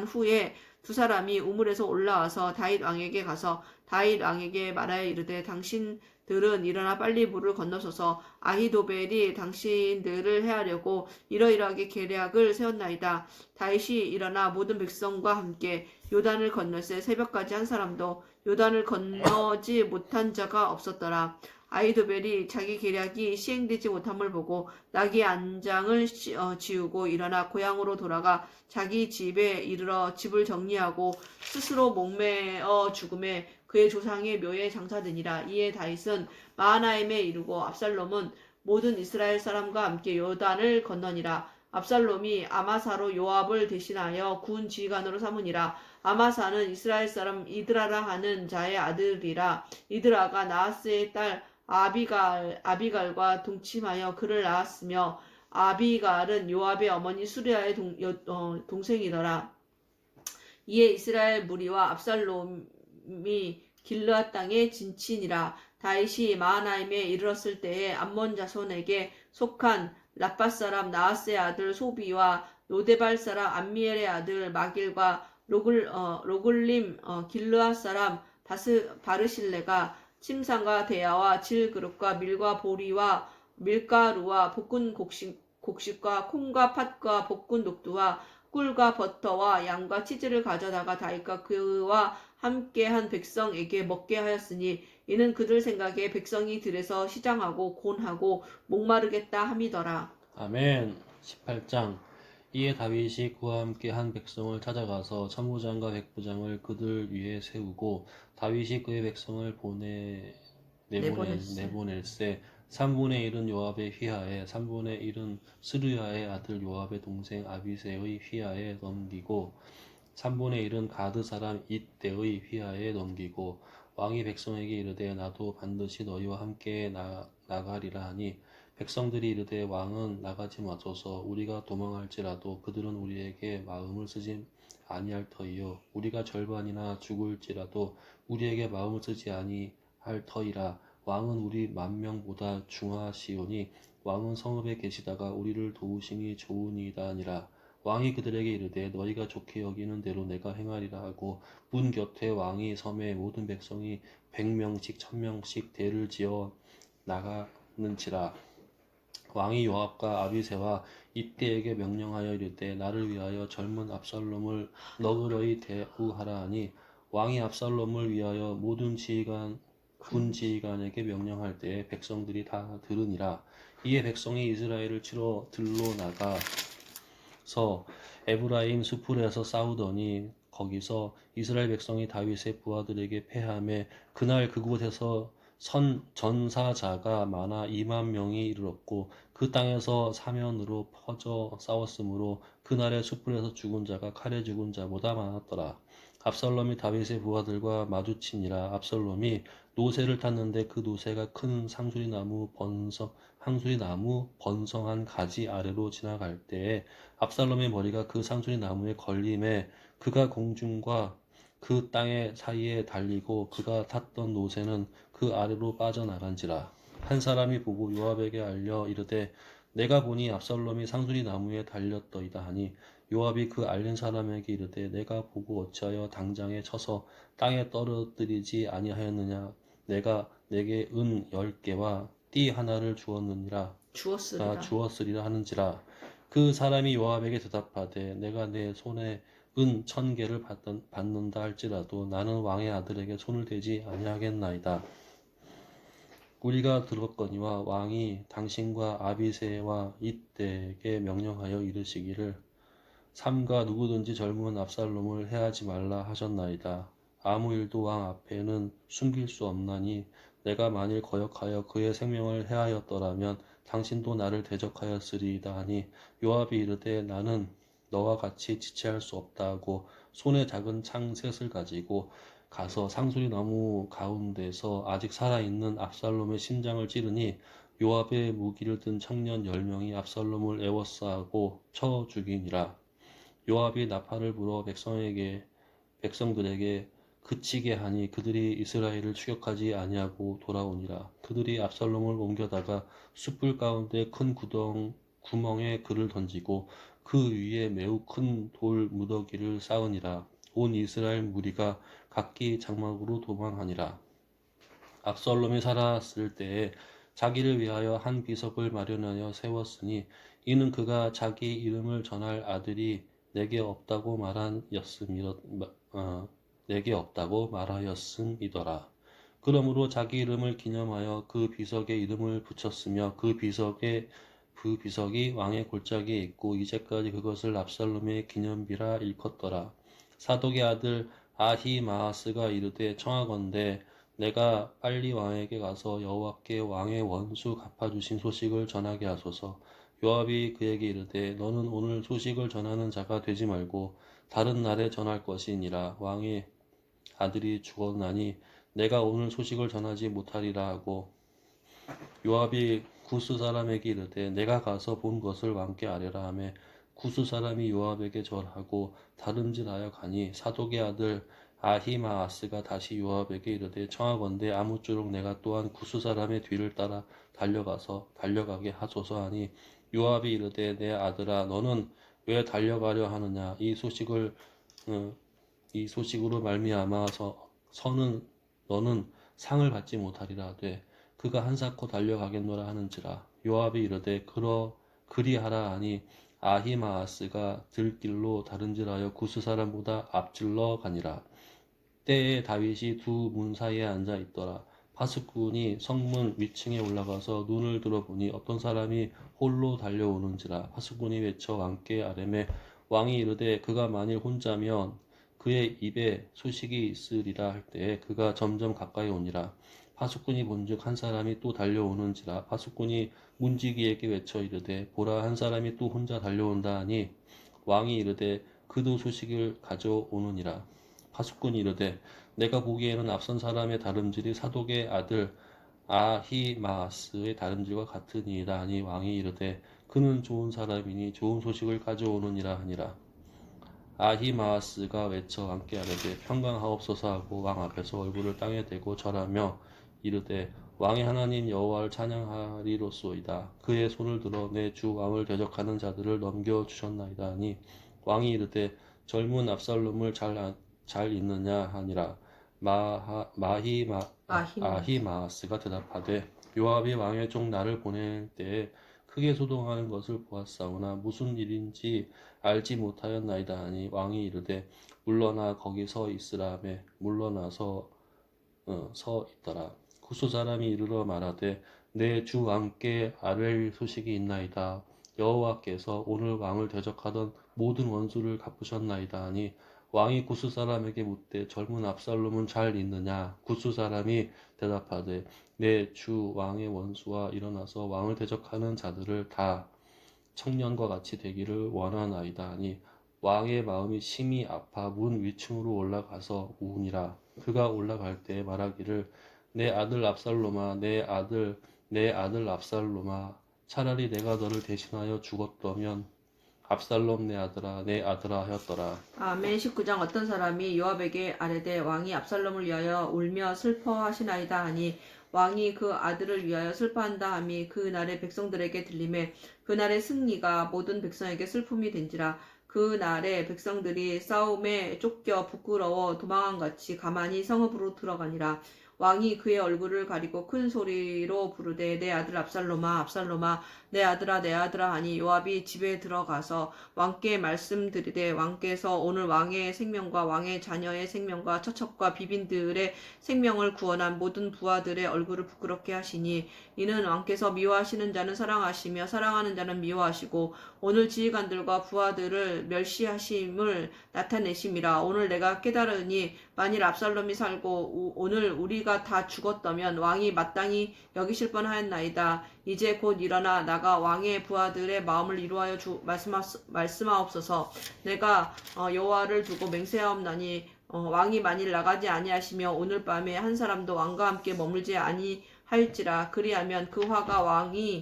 후에 두 사람이 우물에서 올라와서 다윗 왕에게 가서 다윗 왕에게 말하여 이르되 당신들은 일어나 빨리 물을 건너소서. 아히도벨이 당신들을 해하려고 이러이러하게 계략을 세웠나이다. 다윗이 일어나 모든 백성과 함께 요단을 건널새 새벽까지 한 사람도 요단을 건너지 못한 자가 없었더라. 아히도벨이 자기 계략이 시행되지 못함을 보고 나귀 안장을 지우고 일어나 고향으로 돌아가 자기 집에 이르러 집을 정리하고 스스로 목매어 죽음에 그의 조상의 묘에 장사되니라. 이에 다윗은 마하나임에 이르고 압살롬은 모든 이스라엘 사람과 함께 요단을 건너니라. 압살롬이 아마사로 요압을 대신하여 군 지휘관으로 삼으니라. 아마사는 이스라엘 사람 이드라라 하는 자의 아들이라. 이드라가 나하스의 딸 아비갈과 동침하여 그를 낳았으며 아비갈은 요압의 어머니 수리아의 동생이더라. 이에 이스라엘 무리와 압살롬이 길르앗 땅에 진친이라. 다윗이 마하나임에 이르렀을 때에 암몬 자손에게 속한 라팟 사람 나하스의 아들 소비와 노데발 사람 암미엘의 아들 마길과 로글림 길르앗 사람 바르실레가 침상과 대야와 질그릇과 밀과 보리와 밀가루와 볶은 곡식과 콩과 팥과 볶은 녹두와 꿀과 버터와 양과 치즈를 가져다가 다윗과 그와 함께한 백성에게 먹게 하였으니 이는 그들 생각에 백성이 들에서 시장하고 곤하고 목마르겠다 함이더라. 아멘. 18장. 이에 다윗이 그와 함께 한 백성을 찾아가서 천부장과 백부장을 그들 위에 세우고 다윗이 그의 백성을 내보낼세 3분의 1은 요압의 휘하에 3분의 1은 스르야의 아들 요압의 동생 아비새의 휘하에 넘기고 3분의 1은 가드 사람 잇대의 휘하에 넘기고 왕이 백성에게 이르되 나도 반드시 너희와 함께 나가리라 하니 백성들이 이르되 왕은 나가지 마소서. 우리가 도망할지라도 그들은 우리에게 마음을 쓰지 아니할 터이요 우리가 절반이나 죽을지라도 우리에게 마음을 쓰지 아니할 터이라. 왕은 우리 만명보다 중하시오니 왕은 성읍에 계시다가 우리를 도우심이 좋으니이다 하니라. 왕이 그들에게 이르되 너희가 좋게 여기는 대로 내가 행하리라 하고 문 곁에 왕이 섬에 모든 백성이 100명씩 1000명씩 대를 지어 나가는지라. 왕이 요압과 아비새와 이때에게 명령하여 이르되 나를 위하여 젊은 압살롬을 너그러이 대우하라 하니 왕이 압살롬을 위하여 모든 군 지휘관에게 명령할 때에 백성들이 다 들으니라. 이에 백성이 이스라엘을 치러 들로 나가서 에브라임 수풀에서 싸우더니 거기서 이스라엘 백성이 다윗의 부하들에게 패하매 그날 그곳에서 전사자가 많아 2만 명이 이르렀고 그 땅에서 사면으로 퍼져 싸웠으므로 그날의 숯불에서 죽은 자가 칼에 죽은 자보다 많았더라. 압살롬이 다윗의 부하들과 마주치니라. 압살롬이 노새를 탔는데 그 노새가 큰 상수리나무 번성한 가지 아래로 지나갈 때에 압살롬의 머리가 그 상수리나무에 걸림에 그가 공중과 그 땅의 사이에 달리고 그가 탔던 노새는 그 아래로 빠져나간지라. 한 사람이 보고 요압에게 알려 이르되 내가 보니 압살롬이 상수리 나무에 달렸더이다 하니 요압이 그 알린 사람에게 이르되 내가 보고 어찌하여 당장에 쳐서 땅에 떨어뜨리지 아니하였느냐. 내가 내게 은 10개와 띠 하나를 주었으리라 하는지라. 그 사람이 요압에게 대답하되 내가 내 손에 은 1000개를 받는다 할지라도 나는 왕의 아들에게 손을 대지 아니하겠나이다. 우리가 들었거니와 왕이 당신과 아비새와 이때에게 명령하여 이르시기를 삼가 누구든지 젊은 압살롬을 해하지 말라 하셨나이다. 아무 일도 왕 앞에는 숨길 수 없나니 내가 만일 거역하여 그의 생명을 해하였더라면 당신도 나를 대적하였으리이다 하니 요압이 이르되 나는 너와 같이 지체할 수 없다 하고 손에 작은 창 셋을 가지고 가서 상수리 나무 가운데서 아직 살아있는 압살롬의 심장을 찌르니 요압의 무기를 든 청년 10명이 압살롬을 에워싸고 쳐 죽이니라. 요압이 나팔을 불어 백성들에게 그치게 하니 그들이 이스라엘을 추격하지 아니하고 돌아오니라. 그들이 압살롬을 옮겨다가 숯불 가운데 큰 구멍에 그를 던지고 그 위에 매우 큰 돌 무더기를 쌓으니라. 온 이스라엘 무리가 각기 장막으로 도망하니라. 압살롬이 살았을 때에 자기를 위하여 한 비석을 마련하여 세웠으니 이는 그가 자기 이름을 전할 아들이 내게 없다고 말하였음이더라. 그러므로 자기 이름을 기념하여 그 비석에 이름을 붙였으며 그 비석이 왕의 골짜기에 있고 이제까지 그것을 압살롬의 기념비라 일컫더라. 사독의 아들 아히마아스가 이르되 청하건대 내가 빨리 왕에게 가서 여호와께 왕의 원수 갚아주신 소식을 전하게 하소서. 요압이 그에게 이르되 너는 오늘 소식을 전하는 자가 되지 말고 다른 날에 전할 것이니라. 왕의 아들이 죽었나니 내가 오늘 소식을 전하지 못하리라 하고 요압이 구스 사람에게 이르되 내가 가서 본 것을 왕께 아뢰라 하매 구스 사람이 요압에게 절하고 다름질하여 가니 사독의 아들 아히마아스가 다시 요압에게 이르되 청하건대 아무쪼록 내가 또한 구스 사람의 뒤를 따라 달려가게 하소서 하니 요압이 이르되 내 아들아 너는 왜 달려가려 하느냐 이 소식으로 말미암아서 너는 상을 받지 못하리라 하되 그가 한사코 달려가겠노라 하는지라. 요압이 이르되 그리하라 하니 아히마아스가 들길로 다른질하여 구스 사람보다 앞질러 가니라. 때에 다윗이 두 문 사이에 앉아 있더라. 파수꾼이 성문 위층에 올라가서 눈을 들어보니 어떤 사람이 홀로 달려오는지라. 파수꾼이 외쳐 왕께 아뢰매 왕이 이르되 그가 만일 혼자면 그의 입에 소식이 있으리라 할 때에 그가 점점 가까이 오니라. 파수꾼이 본즉 한 사람이 또 달려오는지라. 파수꾼이 문지기에게 외쳐 이르되 보라 한 사람이 또 혼자 달려온다 하니 왕이 이르되 그도 소식을 가져오느니라. 파수꾼이 이르되 내가 보기에는 앞선 사람의 다름질이 사독의 아들 아히마아스의 다름질과 같으니이다 하니 왕이 이르되 그는 좋은 사람이니 좋은 소식을 가져오느니라 하니라. 아히마아스가 외쳐 왕께 아뢰되 평강하옵소서 하고 왕 앞에서 얼굴을 땅에 대고 절하며 이르되 왕의 하나님 여호와를 찬양하리로소이다. 그의 손을 들어 내 주 왕을 대적하는 자들을 넘겨 주셨나이다 하니 왕이 이르되 젊은 압살롬을 잘 있느냐 하니라. 아히마아스가 대답하되 요압이 왕의 종 나를 보낼 때에 크게 소동하는 것을 보았사오나 무슨 일인지 알지 못하였나이다 하니 왕이 이르되 물러나 거기 서 있으라 하매 물러나서 서 있더라. 구스 사람이 이르러 말하되 내 주 왕께 아뢰일 소식이 있나이다. 여호와께서 오늘 왕을 대적하던 모든 원수를 갚으셨나이다 하니 왕이 구스 사람에게 묻되 젊은 압살롬은 잘 있느냐? 구스 사람이 대답하되 내 주 왕의 원수와 일어나서 왕을 대적하는 자들을 다 청년과 같이 되기를 원하나이다 하니 왕의 마음이 심히 아파 문 위층으로 올라가서 우니라. 그가 올라갈 때 말하기를 내 아들 압살롬아 내 아들 압살롬아 차라리 내가 너를 대신하여 죽었더면 압살롬 내 아들아 하였더라. 아멘. 19장 어떤 사람이 요압에게 아뢰되 왕이 압살롬을 위하여 울며 슬퍼하시나이다 하니 왕이 그 아들을 위하여 슬퍼한다 함이 그 날의 백성들에게 들리매 그 날의 승리가 모든 백성에게 슬픔이 된지라. 그 날에 백성들이 싸움에 쫓겨 부끄러워 도망한 같이 가만히 성읍으로 들어가니라. 왕이 그의 얼굴을 가리고 큰 소리로 부르되 내 아들 압살롬아 압살롬아 내 아들아 하니 요압이 집에 들어가서 왕께 말씀드리되 왕께서 오늘 왕의 생명과 왕의 자녀의 생명과 처첩과 비빈들의 생명을 구원한 모든 부하들의 얼굴을 부끄럽게 하시니 이는 왕께서 미워하시는 자는 사랑하시며 사랑하는 자는 미워하시고 오늘 지휘관들과 부하들을 멸시하심을 나타내심이라. 오늘 내가 깨달으니 만일 압살롬이 살고 오늘 우리가 다 죽었다면 왕이 마땅히 여기실 뻔하였나이다. 이제 곧 일어나 나가 왕의 부하들의 마음을 이루하여 말씀하옵소서. 내가 여호와를 두고 맹세하옵나니 왕이 만일 나가지 아니하시며 오늘 밤에 한 사람도 왕과 함께 머물지 아니할지라. 그리하면 그 화가 왕이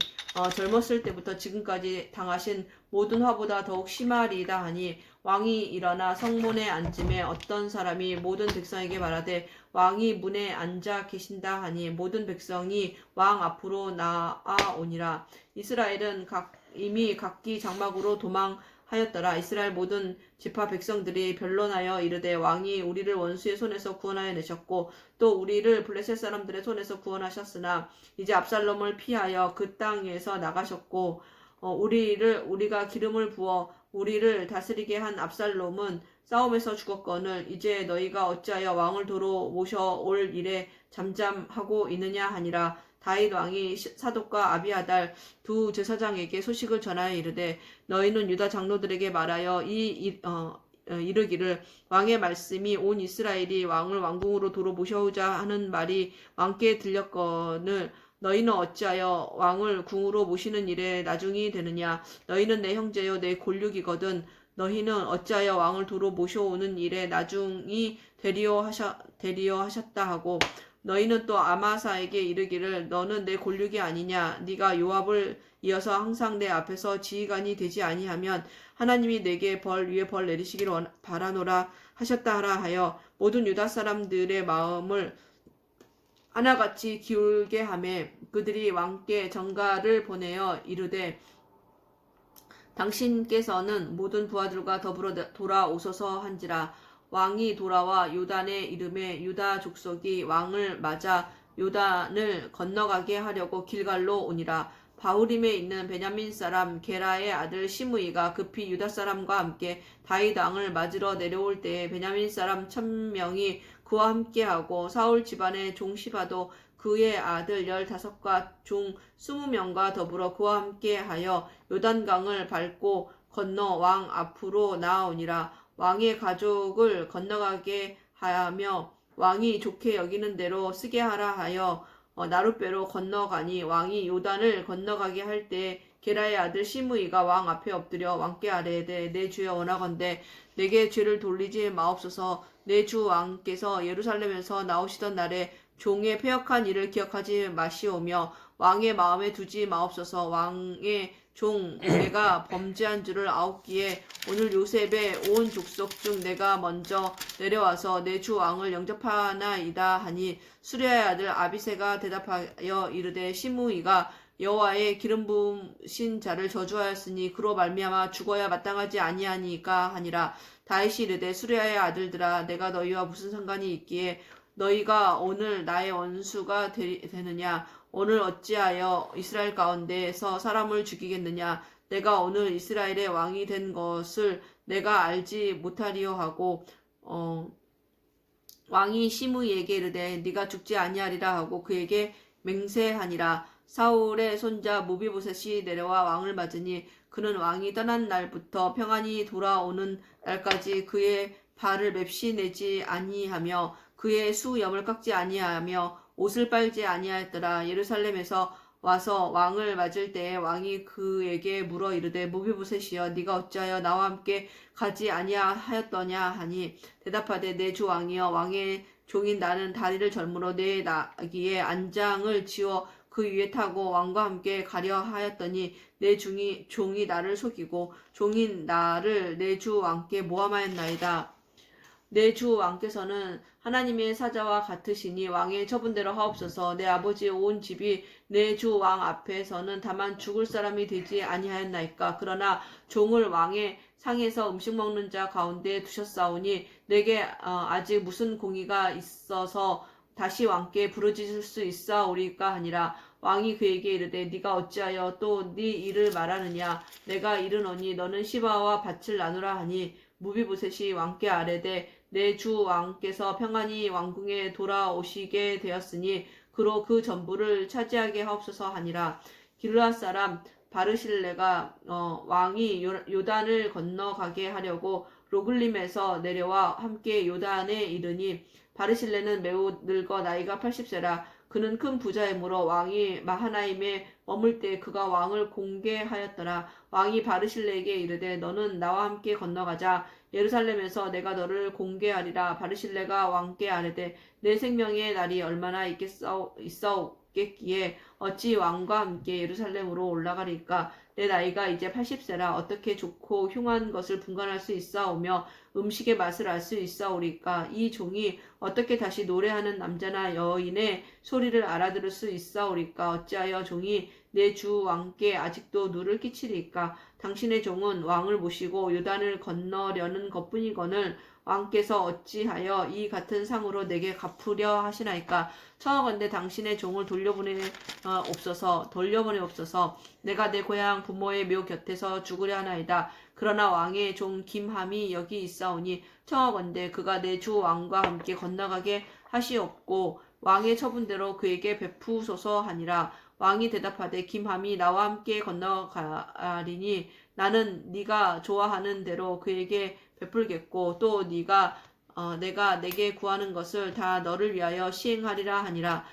젊었을 때부터 지금까지 당하신 모든 화보다 더욱 심하리이다 하니 왕이 일어나 성문에 앉음에 어떤 사람이 모든 백성에게 말하되 왕이 문에 앉아 계신다 하니 모든 백성이 왕 앞으로 나아오니라. 이스라엘은 이미 각기 장막으로 도망하였더라. 이스라엘 모든 지파 백성들이 변론하여 이르되 왕이 우리를 원수의 손에서 구원하여 내셨고 또 우리를 블레셋 사람들의 손에서 구원하셨으나 이제 압살롬을 피하여 그 땅에서 나가셨고 우리가 기름을 부어 우리를 다스리게 한 압살롬은 싸움에서 죽었거늘 이제 너희가 어찌하여 왕을 도로 모셔올 일에 잠잠하고 있느냐 하니라. 다윗 왕이 사독과 아비아달 두 제사장에게 소식을 전하여 이르되 너희는 유다 장로들에게 말하여 이르기를 왕의 말씀이 온 이스라엘이 왕을 왕궁으로 도로 모셔오자 하는 말이 왕께 들렸거늘 너희는 어찌하여 왕을 궁으로 모시는 일에 나중이 되느냐? 너희는 내 형제요 내 골육이거든. 너희는 어찌하여 왕을 도로 모셔오는 일에 나중이 되리어 하셨다 하고 너희는 또 아마사에게 이르기를 너는 내 골육이 아니냐? 네가 요압을 이어서 항상 내 앞에서 지휘관이 되지 아니하면 하나님이 내게 벌 위에 벌 내리시기를 바라노라 하셨다 하라 하여 모든 유다 사람들의 마음을 하나같이 기울게 하매 그들이 왕께 전가를 보내어 이르되 당신께서는 모든 부하들과 더불어 돌아오소서 한지라. 왕이 돌아와 요단의 이름에 유다 족속이 왕을 맞아 요단을 건너가게 하려고 길갈로 오니라. 바후림에 있는 베냐민 사람 게라의 아들 시므이가 급히 유다 사람과 함께 다윗 왕을 맞으러 내려올 때에 베냐민 사람 1000명이 그와 함께하고 사울 집안의 종 시바도 그의 아들 15과 종 20명과 더불어 그와 함께하여 요단강을 밟고 건너 왕 앞으로 나아오니라. 왕의 가족을 건너가게 하며 왕이 좋게 여기는 대로 쓰게 하라 하여 나룻배로 건너가니 왕이 요단을 건너가게 할 때 게라의 아들 시므이가 왕 앞에 엎드려 왕께 아뢰되 내 주여 원하건대 내게 죄를 돌리지 마옵소서. 내 주 왕께서 예루살렘에서 나오시던 날에 종의 패역한 일을 기억하지 마시오며 왕의 마음에 두지 마옵소서. 왕의 종 내가 범죄한 줄을 아옵기에 오늘 요셉의 온 족속 중 내가 먼저 내려와서 내 주 왕을 영접하나이다 하니 수리아의 아들 아비새가 대답하여 이르되 시므이가 여호와의 기름 부으신 자를 저주하였으니 그로 말미암아 죽어야 마땅하지 아니하니까 하니라. 다윗이 이르되 수리아의 아들들아 내가 너희와 무슨 상관이 있기에 너희가 오늘 나의 원수가 되느냐? 오늘 어찌하여 이스라엘 가운데에서 사람을 죽이겠느냐? 내가 오늘 이스라엘의 왕이 된 것을 내가 알지 못하리요 하고 왕이 시므이에게 이르되 네가 죽지 아니하리라 하고 그에게 맹세하니라. 사울의 손자 무비보셋이 내려와 왕을 맞으니 그는 왕이 떠난 날부터 평안히 돌아오는 날까지 그의 발을 맵시 내지 아니하며 그의 수염을 깎지 아니하며 옷을 빨지 아니하였더라. 예루살렘에서 와서 왕을 맞을 때에 왕이 그에게 물어 이르되 무비보셋이여 네가 어찌하여 나와 함께 가지 아니하였더냐 하니 대답하되 내 주 왕이여 왕의 종인 나는 다리를 절므로 내 나귀의 안장을 지워 그 위에 타고 왕과 함께 가려 하였더니 내 종이 나를 속이고 종인 나를 내 주 왕께 모함하였나이다. 내 주 왕께서는 하나님의 사자와 같으시니 왕의 처분대로 하옵소서. 내 아버지의 온 집이 내 주 왕 앞에서는 다만 죽을 사람이 되지 아니하였나이까. 그러나 종을 왕의 상에서 음식 먹는 자 가운데 두셨사오니 내게 아직 무슨 공의가 있어서 다시 왕께 부르짖을 수 있사오리까 하니라. 왕이 그에게 이르되 네가 어찌하여 또 네 일을 말하느냐? 내가 이르노니 너는 시바와 밭을 나누라 하니 무비보셋이 왕께 아뢰되 내 주 왕께서 평안히 왕궁에 돌아오시게 되었으니 그로 그 전부를 차지하게 하옵소서 하니라. 길르앗 사람 바르실레가 왕이 요단을 건너가게 하려고 로글림에서 내려와 함께 요단에 이르니 바르실레는 매우 늙어 나이가 80세라. 그는 큰 부자이므로 왕이 마하나임에 머물 때 그가 왕을 공개하였더라. 왕이 바르실레에게 이르되 너는 나와 함께 건너가자. 예루살렘에서 내가 너를 공개하리라. 바르실레가 왕께 아뢰되 내 생명의 날이 얼마나 있사오겠기에 어찌 왕과 함께 예루살렘으로 올라가리까? 내 나이가 이제 80세라 어떻게 좋고 흉한 것을 분간할 수 있사오며 음식의 맛을 알 수 있사오리까? 이 종이 어떻게 다시 노래하는 남자나 여인의 소리를 알아들을 수 있사오리까? 어찌하여 종이 내 주 왕께 아직도 누를 끼치리까? 당신의 종은 왕을 모시고 요단을 건너려는 것뿐이거늘 왕께서 어찌하여 이 같은 상으로 내게 갚으려 하시나이까? 청하건대 당신의 종을 돌려보내옵소서. 내가 내 고향 부모의 묘 곁에서 죽으려 하나이다. 그러나 왕의 종 김함이 여기 있사오니 청하건대 그가 내 주 왕과 함께 건너가게 하시옵고 왕의 처분대로 그에게 베푸소서 하니라. 왕이 대답하되 김함이 나와 함께 건너가리니 나는 네가 좋아하는 대로 그에게 베풀겠고 또 내가 내게 구하는 것을 다 너를 위하여 시행하리라 하니라.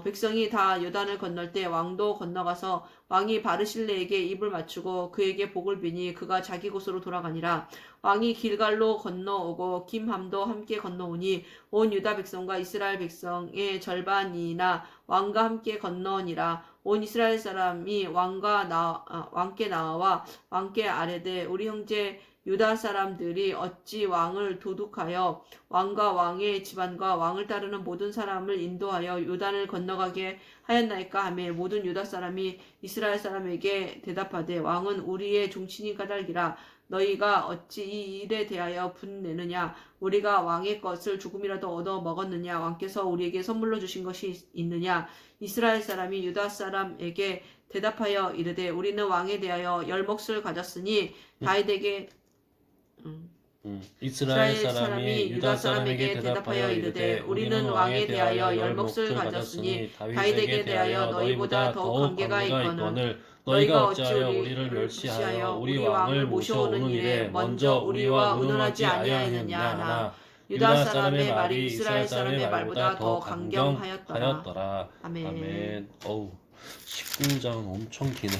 백성이 다 요단을 건널 때 왕도 건너가서 왕이 바르실레에게 입을 맞추고 그에게 복을 비니 그가 자기 곳으로 돌아가니라. 왕이 길갈로 건너오고 김함도 함께 건너오니 온 유다 백성과 이스라엘 백성의 절반이나 왕과 함께 건너오니라. 온 이스라엘 사람이 왕께 나와 왕께 아뢰되 우리 형제 유다 사람들이 어찌 왕을 도둑하여 왕과 왕의 집안과 왕을 따르는 모든 사람을 인도하여 요단을 건너가게 하였나이까 하며 모든 유다 사람이 이스라엘 사람에게 대답하되 왕은 우리의 종친이 까닭이라. 너희가 어찌 이 일에 대하여 분내느냐? 우리가 왕의 것을 조금이라도 얻어 먹었느냐? 왕께서 우리에게 선물로 주신 것이 있느냐? 이스라엘 사람이 유다 사람에게 대답하여 이르되 우리는 왕에 대하여 열 몫을 가졌으니 다윗에게 이스라엘 사람이 유다 사람에게 대답하여 이르되 우리는 왕에 대하여 열 몫을 가졌으니 다윗에게 대하여 너희보다 더 관계가 있거늘 너희가 어찌하여 우리를 멸시하여 우리 왕을 모셔오는 일에 먼저 우리와 의논하지 아니하였느냐 하나 유다 사람의 말이 이스라엘 사람의 말보다 더 강경하였더라. 아멘. 아멘. 어우 19장 엄청 기네.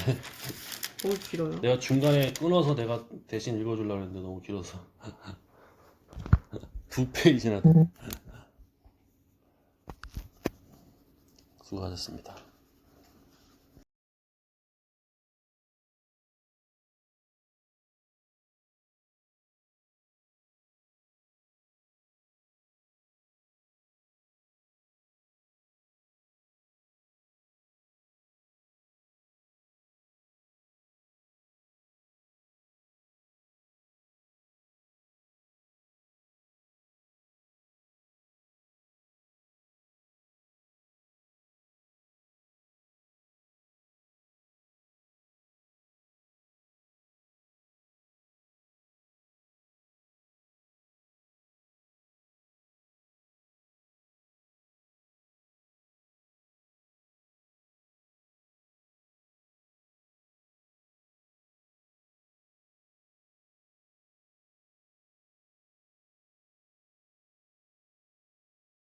너무 길어요. 내가 중간에 끊어서 내가 대신 읽어주려고 했는데 너무 길어서 2페이지나 수고하셨습니다.